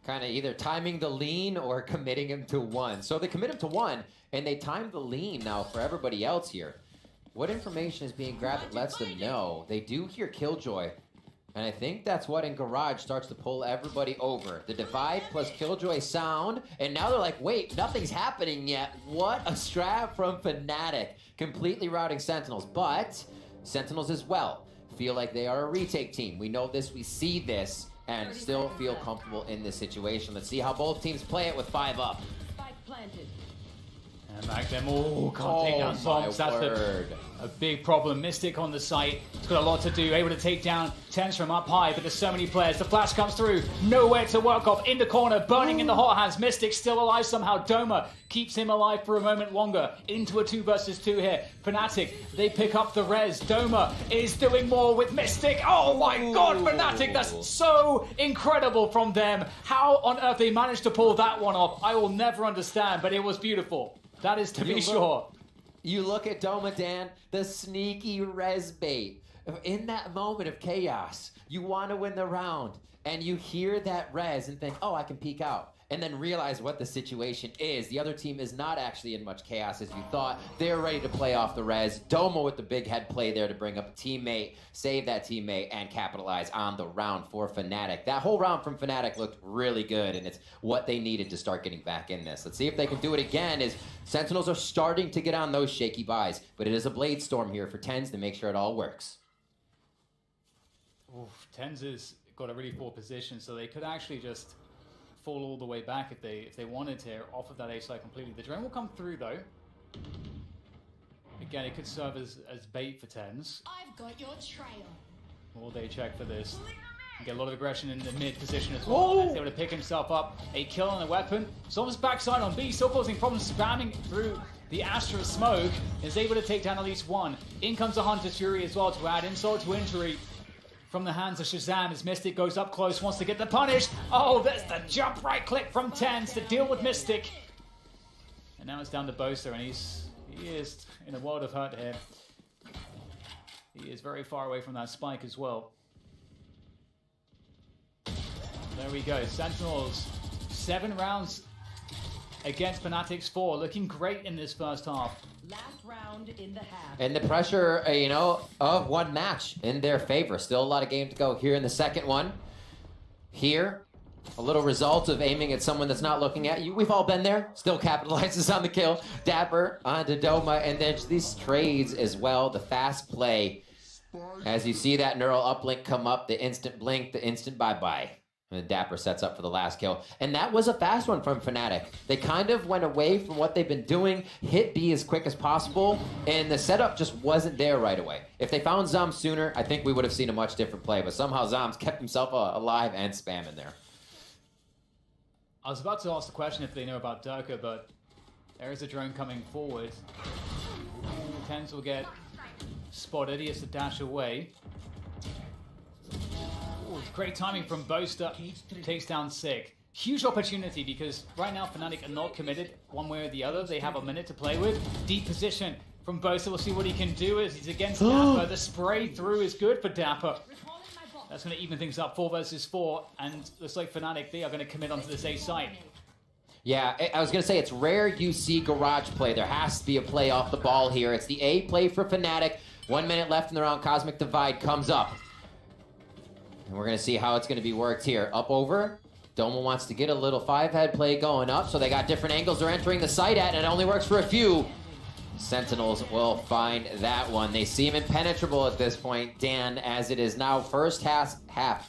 Kind of either timing the lean or committing him to 1. So they commit him to 1, and they time the lean now for everybody else here. What information is being grabbed that lets them know? They do hear Killjoy, and I think that's what in Garage starts to pull everybody over. The divide plus Killjoy sound, and now they're like, wait, nothing's happening yet. What a strat from Fnatic. Completely routing Sentinels, but Sentinels as well feel like they are a retake team. We know this, we see this, and still feel comfortable in this situation. Let's see how both teams play it with 5 up. Spike planted. And back them all can't take down bombs. That's a big problem. Mystic on the site. It's got a lot to do. Able to take down Tens from up high, but there's so many players. The flash comes through. Nowhere to work off. In the corner, burning in the hot hands. Mystic still alive somehow. Doma keeps him alive for a moment longer. Into a 2 versus 2 here. Fnatic, they pick up the res. Doma is doing more with Mystic. Oh my god, Fnatic, that's so incredible from them. How on earth they managed to pull that one off, I will never understand, but it was beautiful. That is to be sure. You look at Doma, Dan, the sneaky res bait. In that moment of chaos, you want to win the round, and you hear that res and think, oh, I can peek out. And then realize what the situation is. The other team is not actually in much chaos as you thought. They're ready to play off the res. Doma with the big head play there to bring up a teammate, save that teammate, and capitalize on the round for Fnatic. That whole round from Fnatic looked really good, and it's what they needed to start getting back in this. Let's see if they can do it again as Sentinels are starting to get on those shaky buys. But it is a Blade Storm here for Tens to make sure it all works. Oof, Tens has got a really poor position, so they could actually just fall all the way back if they wanted to off of that A side completely. The drone will come through though. Again, it could serve as bait for Tens. I've got your trail. Or they check for this. Get a lot of aggression in the mid position as well. He's able to pick himself up. A kill on the weapon. Zom's backside on B, still causing problems, spamming through the Astra smoke. Is able to take down at least 1. In comes the Hunter's Fury as well to add insult to injury. From the hands of Shazam as Mystic goes up close, wants to get the punish. Oh, there's the jump right click from Tens to deal with Mystic. And now it's down to Bosa, and he is in a world of hurt here. He is very far away from that spike as well. There we go, Sentinels, 7 rounds against Fnatic's 4, looking great in this first half. Last round in the half. And the pressure, you know, of one match in their favor. Still a lot of game to go here in the second one. Here, a little result of aiming at someone that's not looking at you. We've all been there. Still capitalizes on the kill. Dapper onto Doma, and then these trades as well. The fast play. As you see that neural uplink come up, the instant blink, the instant bye-bye. And Dapper sets up for the last kill. And that was a fast one from Fnatic. They kind of went away from what they've been doing, hit B as quick as possible, and the setup just wasn't there right away. If they found Zom sooner, I think we would have seen a much different play, but somehow Zom's kept himself alive and spamming there. I was about to ask the question if they know about Durka, but there is a drone coming forward. Tens will get spotted. He has to dash away. Ooh, great timing from Boaster. Takes down Sig. Huge opportunity because right now Fnatic are not committed one way or the other. They have a minute to play with. Deep position from Boaster. We'll see what he can do as he's against Dapper. The spray through is good for Dapper. That's going to even things up, 4 versus 4. And looks like Fnatic, they are going to commit onto this A site. Yeah, I was going to say, it's rare you see Garage play. There has to be a play off the ball here. It's the A play for Fnatic. 1 minute left in the round. Cosmic Divide comes up. And we're going to see how it's going to be worked here. Up over. Doma wants to get a little 5-head play going up, so they got different angles they're entering the site at, and it only works for a few. Sentinels will find that one. They seem impenetrable at this point, Dan, as it is now first half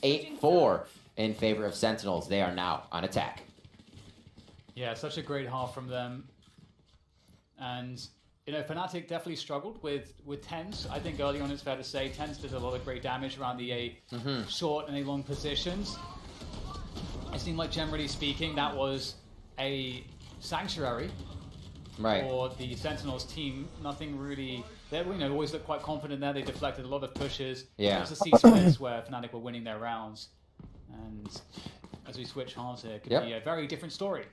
8-4 in favor of Sentinels. They are now on attack. Yeah, such a great half from them. And you know, Fnatic definitely struggled with TenZ. I think early on it's fair to say TenZ did a lot of great damage around the A short and A long positions. It seemed like, generally speaking, that was a sanctuary for the Sentinels team. Nothing really... They, you know, always looked quite confident there. They deflected a lot of pushes. Yeah. It was the C-splits where Fnatic were winning their rounds. And as we switch halves here, it could be a very different story.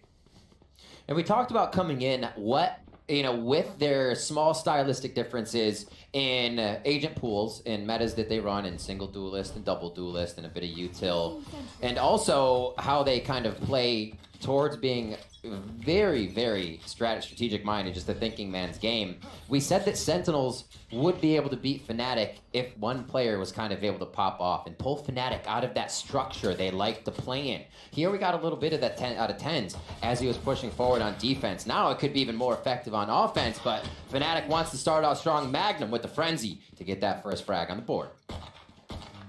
And we talked about coming in, what, you know, with their small stylistic differences in agent pools and metas that they run in single duelist and double duelist and a bit of util, and also how they kind of play towards being very, very strategic minded, just a thinking man's game. We said that Sentinels would be able to beat Fnatic if one player was kind of able to pop off and pull Fnatic out of that structure they like to play in. Here we got a little bit of that out of TenZ as he was pushing forward on defense. Now it could be even more effective on offense, but Fnatic wants to start off strong Magnum with the Frenzy to get that first frag on the board.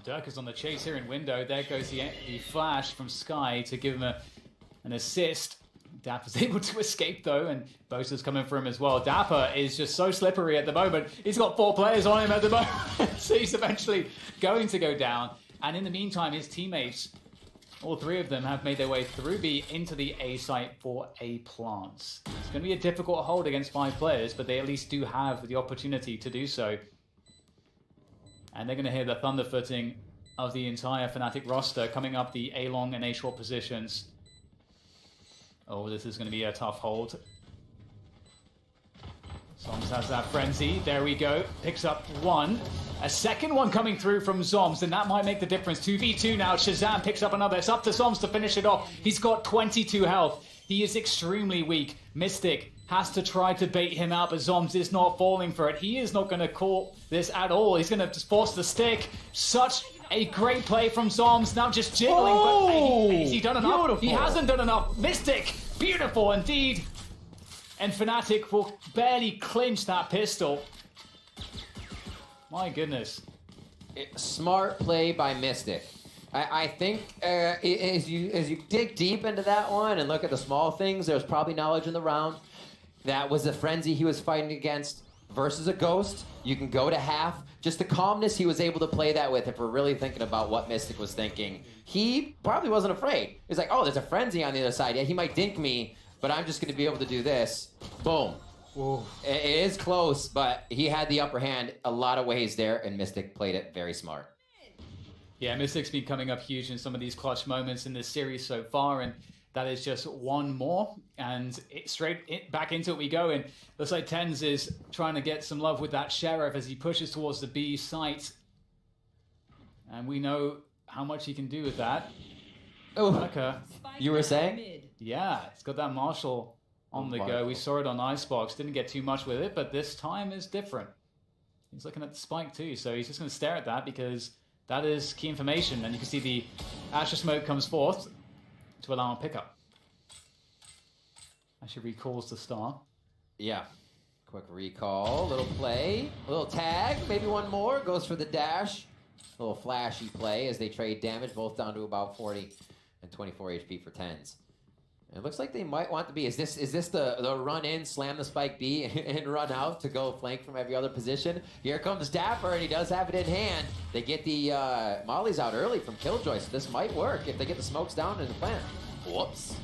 Dirk is on the chase here in window. There goes the flash from Sky to give him an assist. Dapper's able to escape though, and Bosa's coming for him as well. Dapper is just so slippery at the moment. He's got 4 players on him at the moment, so he's eventually going to go down. And in the meantime, his teammates, all 3 of them, have made their way through B into the A site for A plants. It's going to be a difficult hold against 5 players, but they at least do have the opportunity to do so. And they're going to hear the thunderfooting of the entire Fnatic roster coming up the A long and A short positions. Oh, this is going to be a tough hold. Zoms has that frenzy. There we go. Picks up 1. A second one coming through from Zoms, and that might make the difference. 2v2 now. Shazam picks up another. It's up to Zoms to finish it off. He's got 22 health. He is extremely weak. Mystic has to try to bait him out, but Zoms is not falling for it. He is not going to call this at all. He's going to just force the stick. Such a great play from Zoms. Now just jiggling, but has he done enough? Beautiful. He hasn't done enough. Mystic, beautiful indeed. And Fnatic will barely clinch that pistol. My goodness. Smart play by Mystic. I think as you dig deep into that one and look at the small things, there's probably knowledge in the round. That was a frenzy he was fighting against versus a ghost. You can go to half. Just the calmness he was able to play that with, if we're really thinking about what Mystic was thinking. He probably wasn't afraid. He's like, oh, there's a frenzy on the other side. Yeah, he might dink me, but I'm just going to be able to do this. Boom. Whoa. It is close, but he had the upper hand a lot of ways there, and Mystic played it very smart. Yeah, Mystic's been coming up huge in some of these clutch moments in this series so far, and that is just one more, and back into it we go. And looks like TenZ is trying to get some love with that Sheriff as he pushes towards the B site. And we know how much he can do with that. Oh, you were saying? Yeah, he's got that Marshall on the go. We saw it on Icebox, didn't get too much with it, but this time is different. He's looking at the spike too, so he's just going to stare at that because that is key information. And you can see the Asher Smoke comes forth to allow a pickup. Actually recalls the star. Yeah. Quick recall, little play, little tag, maybe one more, goes for the dash. A little flashy play as they trade damage, both down to about 40 and 24 HP for TenZ. It looks like they might want to be, is this the run in, slam the spike B, and run out to go flank from every other position? Here comes Dapper, and he does have it in hand. They get the mollies out early from Killjoy, so this might work if they get the smokes down in the plant. Whoops.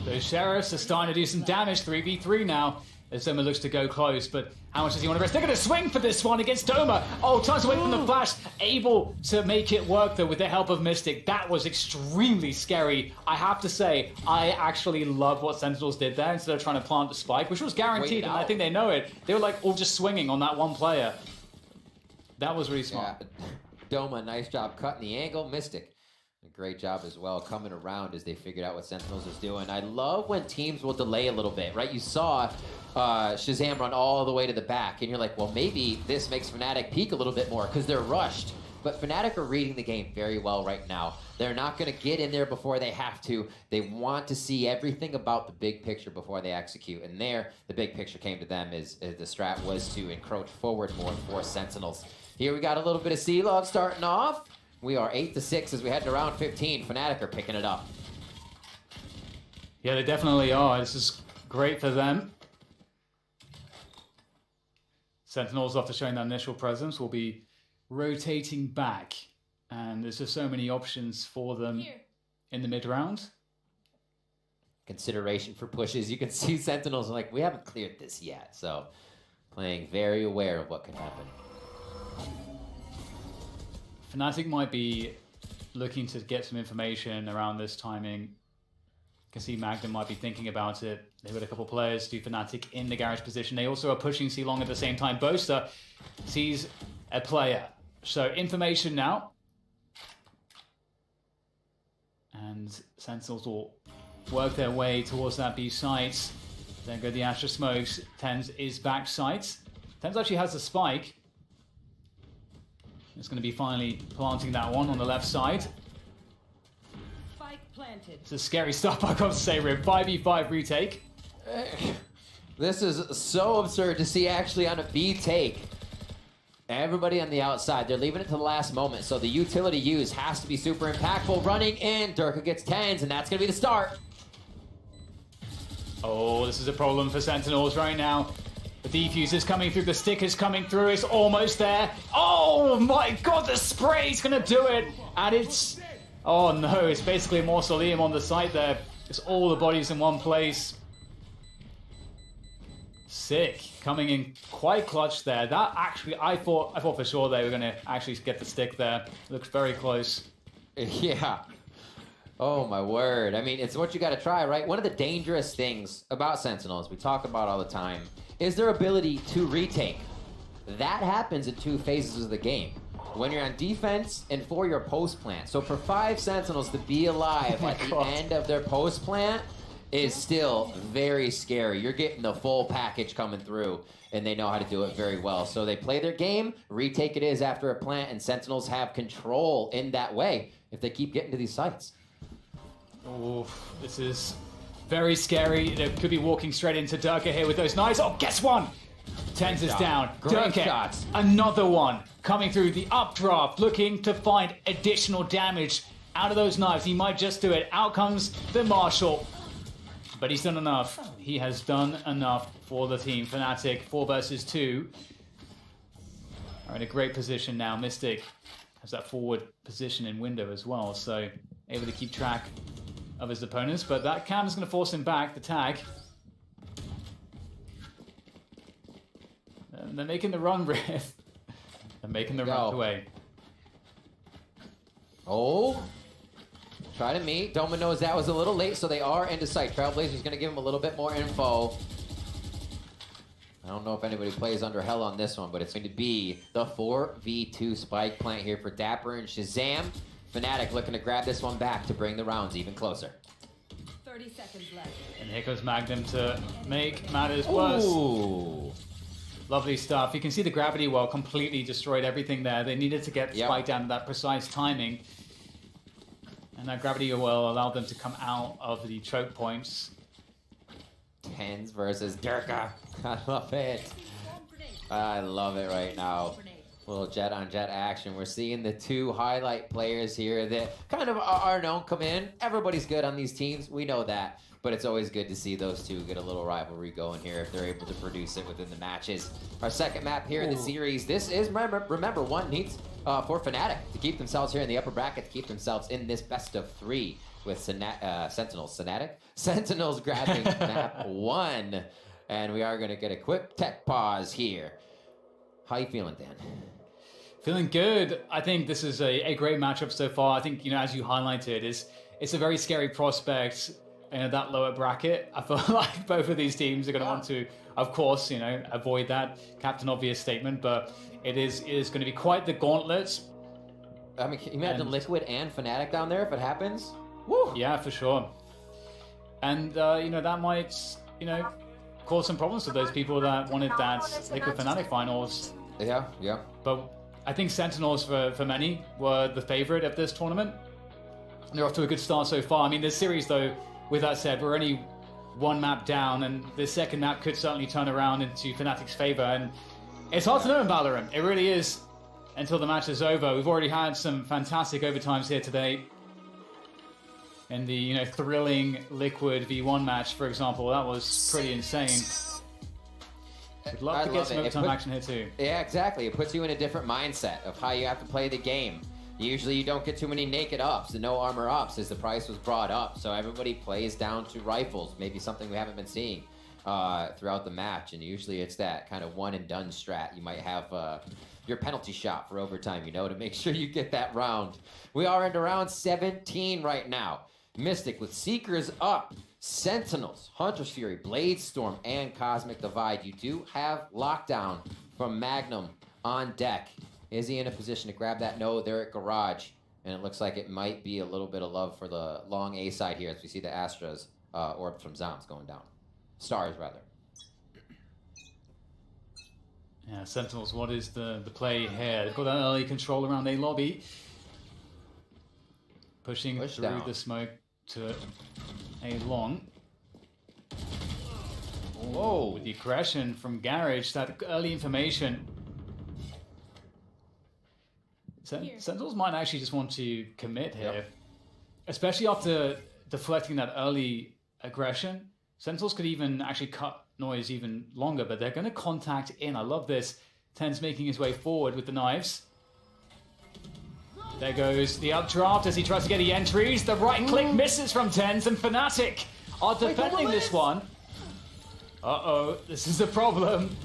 Those Sheriffs are starting to do some damage, 3v3 now, as Doma looks to go close, but how much does he want to rest? They're going to swing for this one against Doma. Oh, turns away from the flash, able to make it work though with the help of Mystic. That was extremely scary. I have to say, I actually love what Sentinels did there instead of trying to plant the spike, which was guaranteed, and I think they know it. They were like all just swinging on that one player. That was really smart. Yeah. Doma, nice job cutting the angle. Mystic, a great job as well coming around as they figured out what Sentinels is doing. I love when teams will delay a little bit, right? You saw Shazam run all the way to the back, and you're like, well, maybe this makes Fnatic peak a little bit more because they're rushed. But Fnatic are reading the game very well right now. They're not going to get in there before they have to. They want to see everything about the big picture before they execute. And there, the big picture came to them as the strat was to encroach forward more and force Sentinels. Here we got a little bit of C-Love starting off. We are 8-6 as we head to round 15. Fnatic are picking it up. Yeah, they definitely are. This is great for them. Sentinels, after showing that initial presence, will be rotating back. And there's just so many options for them in the mid-round. Consideration for pushes. You can see Sentinels are like, we haven't cleared this yet. So playing very aware of what could happen. Fnatic might be looking to get some information around this timing. You can see Magnum might be thinking about it. They've got a couple players to Fnatic in the garage position. They also are pushing C-Long at the same time. Boaster sees a player. So information now. And Sentinels will work their way towards that B site. Then go the Astra Smokes. Tens is back site. Tens actually has a spike. It's going to be finally planting that one on the left side. Spike planted. It's a scary stuff, I've got to say, Rib. 5v5 retake. This is so absurd to see actually on a B take. Everybody on the outside, they're leaving it to the last moment, so the utility use has to be super impactful. Running in, Durka gets tens, and that's going to be the start. Oh, this is a problem for Sentinels right now. The defuse is coming through, the stick is coming through, it's almost there. Oh my god, the spray is going to do it! And it's... Oh no, it's basically a mausoleum on the site there. It's all the bodies in one place. Sick. Coming in quite clutch there. That actually, I thought for sure they were going to actually get the stick there. Looks very close. Yeah. Oh my word. I mean, it's what you got to try, right? One of the dangerous things about Sentinels, we talk about all the time, is their ability to retake. That happens in two phases of the game. When you're on defense and for your post plant. So for 5 Sentinels to be alive at the end of their post plant is still very scary. You're getting the full package coming through, and they know how to do it very well. So they play their game, retake it is after a plant, and Sentinels have control in that way if they keep getting to these sites. Oh, this is very scary. They could be walking straight into Durka here with those knives. Oh, guess one! Tens is down. Great Durka, shots. another one. Coming through the updraft, looking to find additional damage out of those knives. He might just do it. Out comes the Marshal. But he's done enough. He has done enough for the team. Fnatic, 4 versus 2. Are in a great position now. Mystic has that forward position in window as well, so able to keep track of his opponents. But that cam is going to force him back, the tag. And they're making the run, Riff. They're making the run away. Oh. Try to meet. Doma knows that was a little late, so they are into sight. Trailblazer's going to give him a little bit more info. I don't know if anybody plays under hell on this one, but it's going to be the 4v2 spike plant here for Dapper and Shazam. Fnatic looking to grab this one back to bring the rounds even closer. 30 seconds left. And here comes Magnum to make matters worse. Ooh. Lovely stuff. You can see the gravity well completely destroyed everything there. They needed to get Spike down to that precise timing. And that gravity well allowed them to come out of the choke points. Tens versus Durka. I love it. I love it right now. Little jet on jet action. We're seeing the 2 highlight players here that kind of are known come in. Everybody's good on these teams. We know that. But it's always good to see those 2 get a little rivalry going here if they're able to produce it within the matches. Our second map here in the series. This is, remember, one needs for Fnatic to keep themselves here in the upper bracket, to keep themselves in this best of 3 with Sentinels grabbing map 1. And we are going to get a quick tech pause here. How you feeling, Dan? Feeling good. I think this is a great matchup so far. I think, as you highlighted, it's a very scary prospect. That lower bracket, I feel like both of these teams are going to want to, of course, avoid that Captain Obvious statement, but it is going to be quite the gauntlet. I mean, can you imagine Liquid and Fnatic down there if it happens? Woo! Yeah, for sure. And, that might, cause some problems for those people that wanted that Liquid Fnatic finals. Yeah. But I think Sentinels, for many, were the favorite of this tournament. They're off to a good start so far. I mean, this series, though, with that said, we're only 1 map down, and the second map could certainly turn around into Fnatic's favor. And it's hard to know in Valorant. It really is until the match is over. We've already had some fantastic overtimes here today. In the thrilling Liquid v1 match, for example, that was pretty insane. We'd love to get some overtime action here too. Yeah, exactly. It puts you in a different mindset of how you have to play the game. Usually you don't get too many naked ups and no armor ups as the price was brought up. So everybody plays down to rifles, maybe something we haven't been seeing throughout the match. And usually it's that kind of one and done strat. You might have your penalty shot for overtime, you know, to make sure you get that round. We are into round 17 right now. Mystic with Seekers up. Sentinels, Hunter's Fury, Blade Storm, and Cosmic Divide. You do have lockdown from Magnum on deck. Is he in a position to grab that? No, they're at Garage. And it looks like it might be a little bit of love for the long A side here as we see the Astras, orbs from Zounds going down. Stars, rather. Yeah, Sentinels, what is the play here? They've got that early control around A lobby. Pushing through down. the smoke to A long. Whoa, with the aggression from Garage, that early information. Sentinels might actually just want to commit here. Especially after deflecting that early aggression. Sentinels could even actually cut noise even longer, but they're going to contact in. I love this. Ten's making his way forward with the knives. There goes the updraft as he tries to get the entries. The right click misses from Tens, and Fnatic are defending this one. Uh-oh, this is a problem.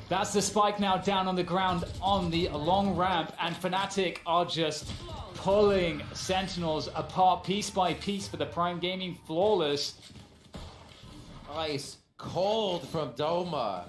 That's the spike now down on the ground on the long ramp, and Fnatic are just pulling Sentinels apart piece by piece for the Prime Gaming flawless. Ice cold from Doma.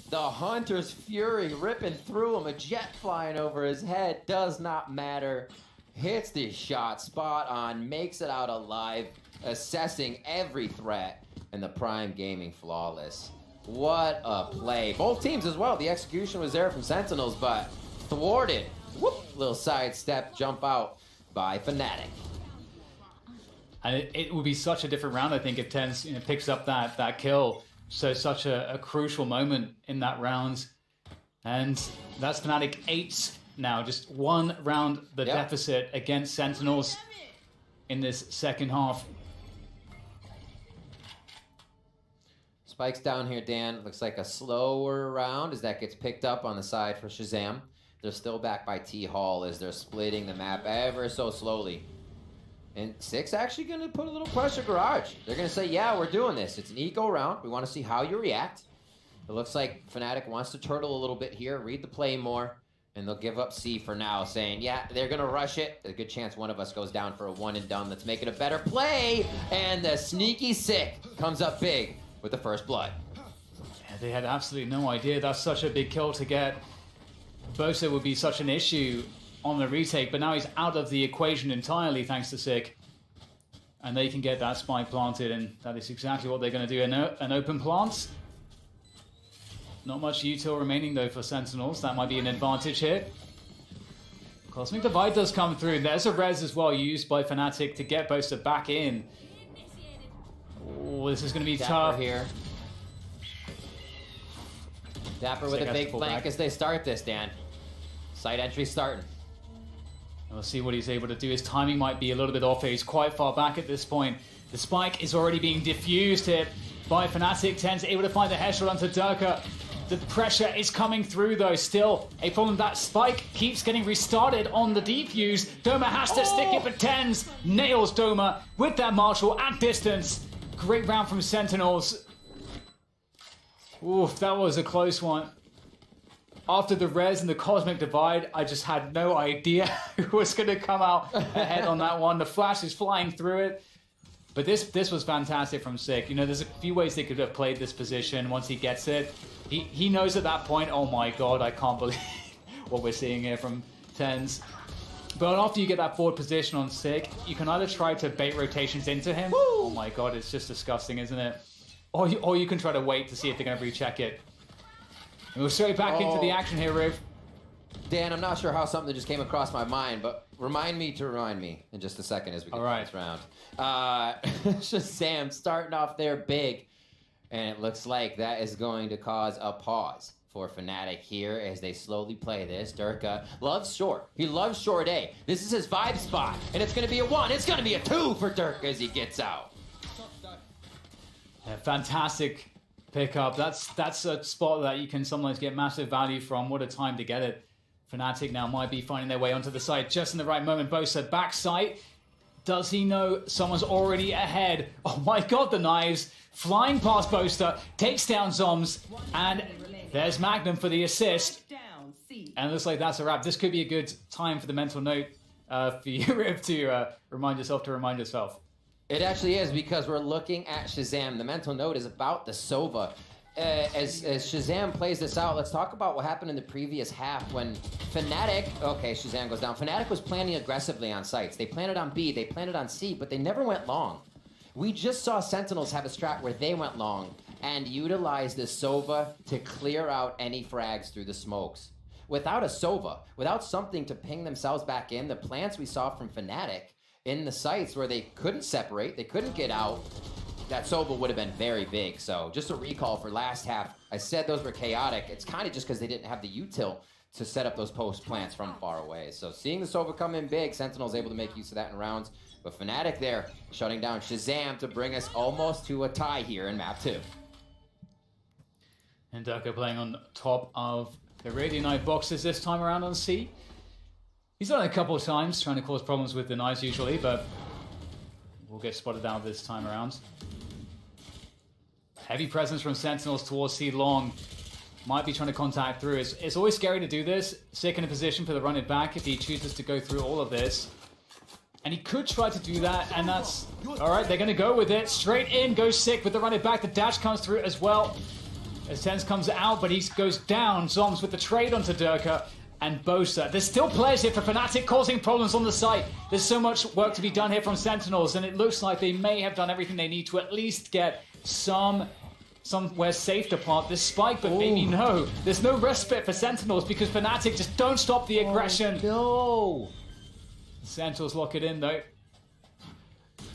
The Hunter's Fury ripping through him. A jet flying over his head. Does not matter. Hits the shot spot on. Makes it out alive. Assessing every threat. And the Prime Gaming flawless. What a play. Both teams as well. The execution was there from Sentinels, but thwarted. Whoop. Little sidestep jump out by Fnatic. And it would be such a different round, I think, if Tens picks up that kill. So such a crucial moment in that round. And that's Fnatic 8 now. Just one round the deficit against Sentinels in this second half. Spikes down here, Dan. Looks like a slower round as that gets picked up on the side for Shazam. They're still back by T-Hall as they're splitting the map ever so slowly. And Six actually going to put a little pressure Garage. They're going to say, yeah, we're doing this. It's an eco round. We want to see how you react. It looks like Fnatic wants to turtle a little bit here, read the play more, and they'll give up C for now, saying, yeah, they're going to rush it. There's a good chance one of us goes down for a one and done. Let's make it a better play. And the sneaky Sick comes up big with the first blood. Yeah, they had absolutely no idea. That's such a big kill to get. Bosa would be such an issue on the retake, but now he's out of the equation entirely thanks to Sick. And they can get that spike planted, and that is exactly what they're going to do. An open plant. Not much util remaining though for Sentinels. That might be an advantage here. Cosmic Divide does come through. There's a res as well used by Fnatic to get Bosa back in. Oh, this is going to be tough here. Dapper with a big flank as they start this, Dan. Side entry starting. We'll see what he's able to do. His timing might be a little bit off. He's quite far back at this point. The spike is already being diffused here by Fnatic. Tens able to find the headshot onto Durka. The pressure is coming through though. Still a problem. That spike keeps getting restarted on the defuse. Doma has to stick it, but Tens nails Doma with that Marshall at distance. Great round from Sentinels. Oof, that was a close one. After the res and the Cosmic Divide, I just had no idea who was going to come out ahead on that one. The flash is flying through it. But this was fantastic from Sick. You know, there's a few ways they could have played this position once he gets it. He knows at that point, oh my god, I can't believe what we're seeing here from Tens. But after you get that forward position on Sick, you can either try to bait rotations into him. Woo! Oh my god, it's just disgusting, isn't it? Or you can try to wait to see if they're going to recheck it. And we're straight back into the action here, Riv. Dan, I'm not sure how something just came across my mind, but remind me in just a second as we get to this round. Shazam starting off there big, and it looks like that is going to cause a pause for Fnatic here as they slowly play this. Durka loves short. He loves short A. This is his vibe spot, and it's going to be a 1. It's going to be a 2 for Durka as he gets out. Yeah, fantastic pick up. That's a spot that you can sometimes get massive value from. What a time to get it. Fnatic now might be finding their way onto the side just in the right moment. Bosa back sight. Does he know someone's already ahead? Oh my god, the knives flying past Boaster, takes down Zoms, and there's Magnum for the assist. And it looks like that's a wrap. This could be a good time for the mental note for you, Riv, to remind yourself. It actually is, because we're looking at Shazam. The mental note is about the Sova. As Shazam plays this out, let's talk about what happened in the previous half when Fnatic, okay, Shazam goes down. Fnatic was planning aggressively on sites. They planted on B, they planted on C, but they never went long. We just saw Sentinels have a strat where they went long and utilized the Sova to clear out any frags through the smokes. Without a Sova, without something to ping themselves back in, the plants we saw from Fnatic in the sites where they couldn't separate, they couldn't get out, that Sova would have been very big. So just a recall for last half. I said those were chaotic. It's kind of just because they didn't have the util to set up those post plants from far away. So seeing the Sova come in big, Sentinel's able to make use of that in rounds. But Fnatic there, shutting down Shazam to bring us almost to a tie here in map 2. And Durka playing on top of the Radiant boxes this time around on C. He's done it a couple of times, trying to cause problems with the knives usually, but we'll get spotted out this time around. Heavy presence from Sentinels towards C long. Might be trying to contact through. It's always scary to do this. Sick in a position for the run it back if he chooses to go through all of this. And he could try to do that, and that's... Alright, they're going to go with it. Straight in, goes Sick with the run it back. The dash comes through as well. As Sense comes out, but he goes down. Zoms with the trade onto Durka and Bosa. There's still players here for Fnatic causing problems on the site. There's so much work to be done here from Sentinels, and it looks like they may have done everything they need to at least get somewhere safe to plant this spike, but maybe no. There's no respite for Sentinels because Fnatic just don't stop the aggression. No! Sentinels lock it in though.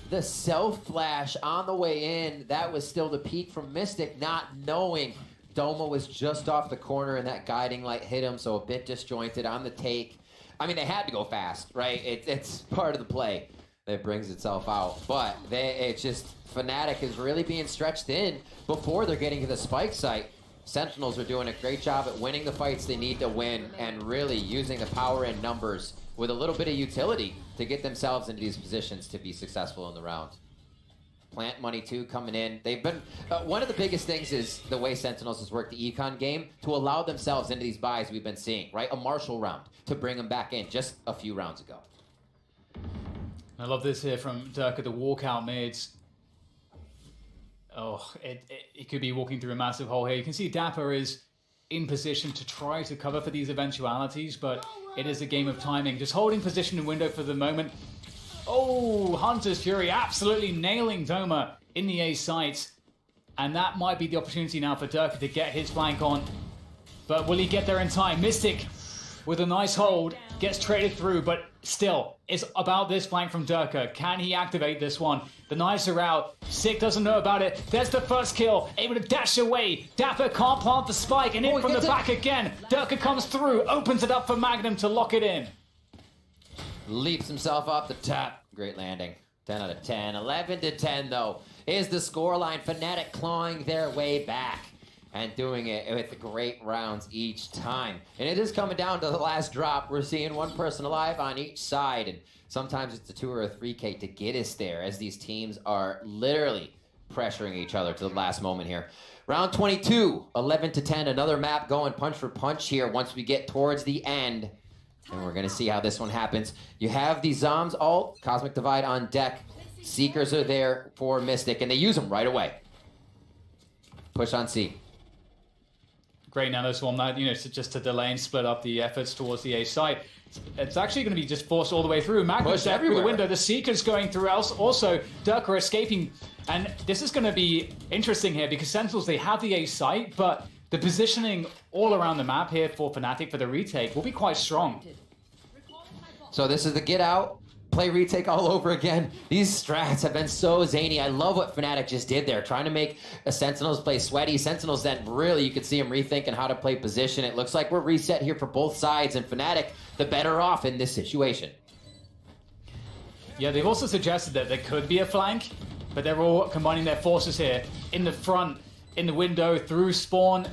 The self-flash on the way in, that was still the peak from Mystic, not knowing Doma was just off the corner and that guiding light hit him, so a bit disjointed on the take. I mean, they had to go fast, right? It's part of the play that brings itself out. But it's just, Fnatic is really being stretched thin before they're getting to the spike site. Sentinels are doing a great job at winning the fights they need to win and really using the power in numbers with a little bit of utility to get themselves into these positions to be successful in the round. Plant money too coming in. They've been, one of the biggest things is the way Sentinels has worked the econ game to allow themselves into these buys we've been seeing, right? A Marshall round to bring them back in just a few rounds ago. I love this here from Durka, the walkout mids. Oh, it could be walking through a massive hole here. You can see Dapper is in position to try to cover for these eventualities, but it is a game of timing. Just holding position and window for the moment. Oh, Hunter's Fury absolutely nailing Doma in the A site. And that might be the opportunity now for Durka to get his flank on. But will he get there in time? Mystic with a nice hold, gets traded through, but still, it's about this flank from Durka. Can he activate this one? The knives are out. Sick doesn't know about it. There's the first kill. Able to dash away. Dapper can't plant the spike, and in from the back again. Durka comes through, opens it up for Magnum to lock it in. Leaps himself off the top. Great landing. 10 out of 10. 11 to 10, though, is the scoreline. Fnatic clawing their way back and doing it with great rounds each time. And it is coming down to the last drop. We're seeing one person alive on each side, and sometimes it's a 2 or a 3K to get us there as these teams are literally pressuring each other to the last moment here. Round 22, 11 to 10. Another map going punch for punch here once we get towards the end. And we're going to see how this one happens. You have the Zoms ult, Cosmic Divide on deck. Seekers are there for Mystic, and they use them right away. Push on C. Great nano swarm that, just to delay and split up the efforts towards the A site. It's actually going to be just forced all the way through. Magnus through the window. The Seeker's going through. Also, Durka escaping. And this is going to be interesting here because Sentinels, they have the A site, but the positioning all around the map here for Fnatic for the retake will be quite strong. So this is the get out, play retake all over again. These strats have been so zany. I love what Fnatic just did there, trying to make a Sentinels play sweaty. Sentinels then really, you could see them rethinking how to play position. It looks like we're reset here for both sides, and Fnatic, the better off in this situation. Yeah, they've also suggested that there could be a flank, but they're all combining their forces here in the front. in the window through spawn.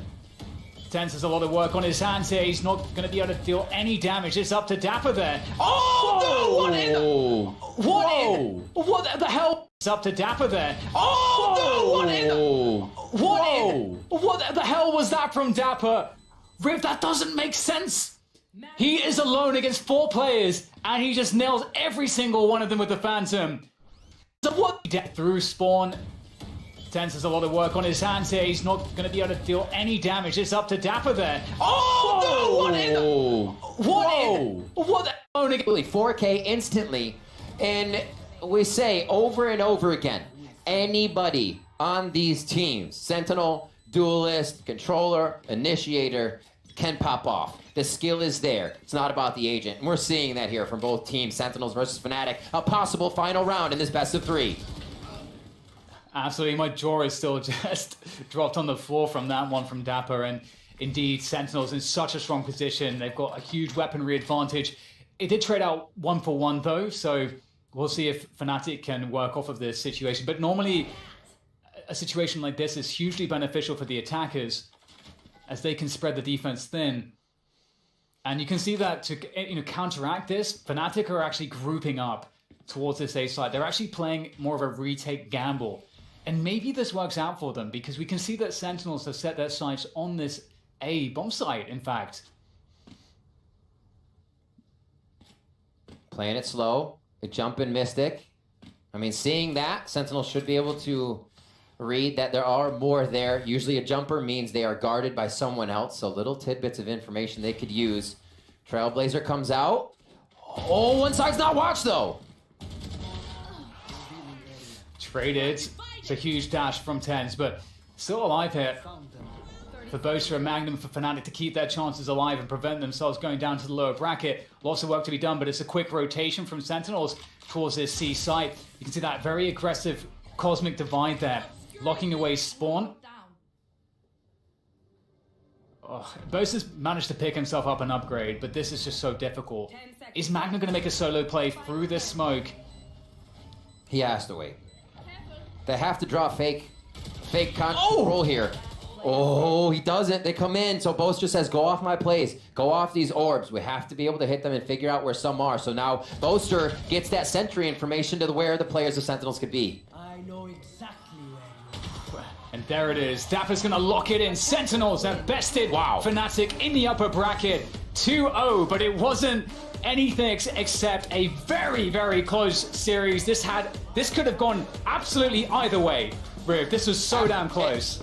Tense has a lot of work on his hands here. He's not going to be able to deal any damage. It's up to Dapper there. Oh! No, what the hell? It's up to Dapper there. Oh! No, what the hell was that from Dapper? Riv, that doesn't make sense. He is alone against 4 players, and he just nails every single one of them with the Phantom. So what? Through spawn. Tense has a lot of work on his hands here. He's not going to be able to deal any damage. It's up to Dapper there. Oh! No, what the 4K instantly. And we say over and over again, anybody on these teams, Sentinel, Duelist, Controller, Initiator, can pop off. The skill is there. It's not about the agent. And we're seeing that here from both teams, Sentinels versus Fnatic. A possible final round in this best of 3. Absolutely, my jaw is still just dropped on the floor from that one from Dapper. And indeed, Sentinels in such a strong position. They've got a huge weaponry advantage. It did trade out 1-for-1 though, so we'll see if Fnatic can work off of this situation. But normally, a situation like this is hugely beneficial for the attackers, as they can spread the defense thin. And you can see that to counteract this, Fnatic are actually grouping up towards this A side. They're actually playing more of a retake gamble. And maybe this works out for them, because we can see that Sentinels have set their sights on this A bomb site, in fact. Playing it slow. A jump in Mystic. I mean, seeing that, Sentinels should be able to read that there are more there. Usually a jumper means they are guarded by someone else, so little tidbits of information they could use. Trailblazer comes out. Oh, one side's not watched, though. Traded. It's a huge dash from Tens, but still alive here. For Boaster and Magnum, for Fnatic to keep their chances alive and prevent themselves going down to the lower bracket. Lots of work to be done, but it's a quick rotation from Sentinels towards this C site. You can see that very aggressive Cosmic Divide there, locking away spawn. Oh, Boaster's managed to pick himself up an upgrade, but this is just so difficult. Is Magnum going to make a solo play through this smoke? He has to wait. They have to draw fake control here. Oh, he doesn't. They come in. So Boaster says, go off my plays. Go off these orbs. We have to be able to hit them and figure out where some are. So now Boaster gets that sentry information to where the players of Sentinels could be. I know exactly where. And there it is. Dapper's going to lock it in. Sentinels have bested Fnatic in the upper bracket 2-0, but it wasn't anything except a very, very close series. This could have gone absolutely either way. Riv, this was so damn close.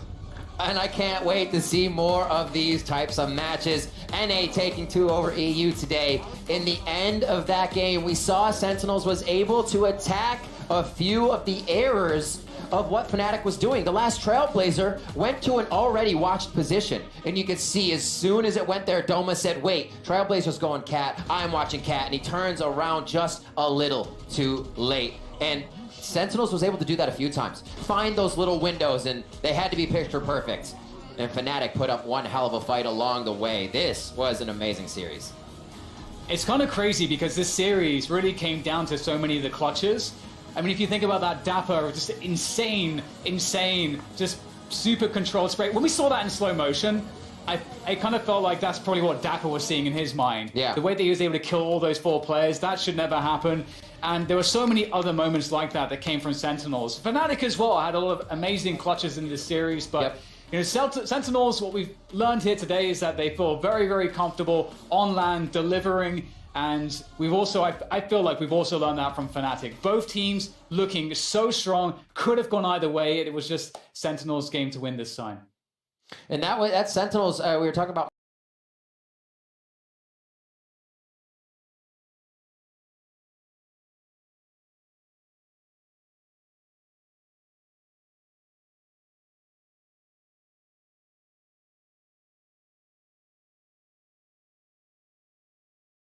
And I can't wait to see more of these types of matches. NA taking 2 over EU today. In the end of that game, we saw Sentinels was able to attack a few of the errors of what Fnatic was doing. The last Trailblazer went to an already watched position, and you could see as soon as it went there, Doma said, wait, Trailblazer's going Cat, I'm watching Cat, and he turns around just a little too late. And Sentinels was able to do that a few times. Find those little windows, and they had to be picture perfect. And Fnatic put up one hell of a fight along the way. This was an amazing series. It's kind of crazy because this series really came down to so many of the clutches. I mean, if you think about that Dapper, just insane, just super controlled spray. When we saw that in slow motion, I kind of felt like that's probably what Dapper was seeing in his mind. Yeah. The way that he was able to kill all those 4 players, that should never happen. And there were so many other moments like that came from Sentinels. Fnatic as well had a lot of amazing clutches in this series, but Sentinels, what we've learned here today is that they feel very, very comfortable on land, delivering. And we've also, I feel like we've also learned that from Fnatic. Both teams looking so strong, could have gone either way. It was just Sentinels' game to win this time. And that's Sentinels, we were talking about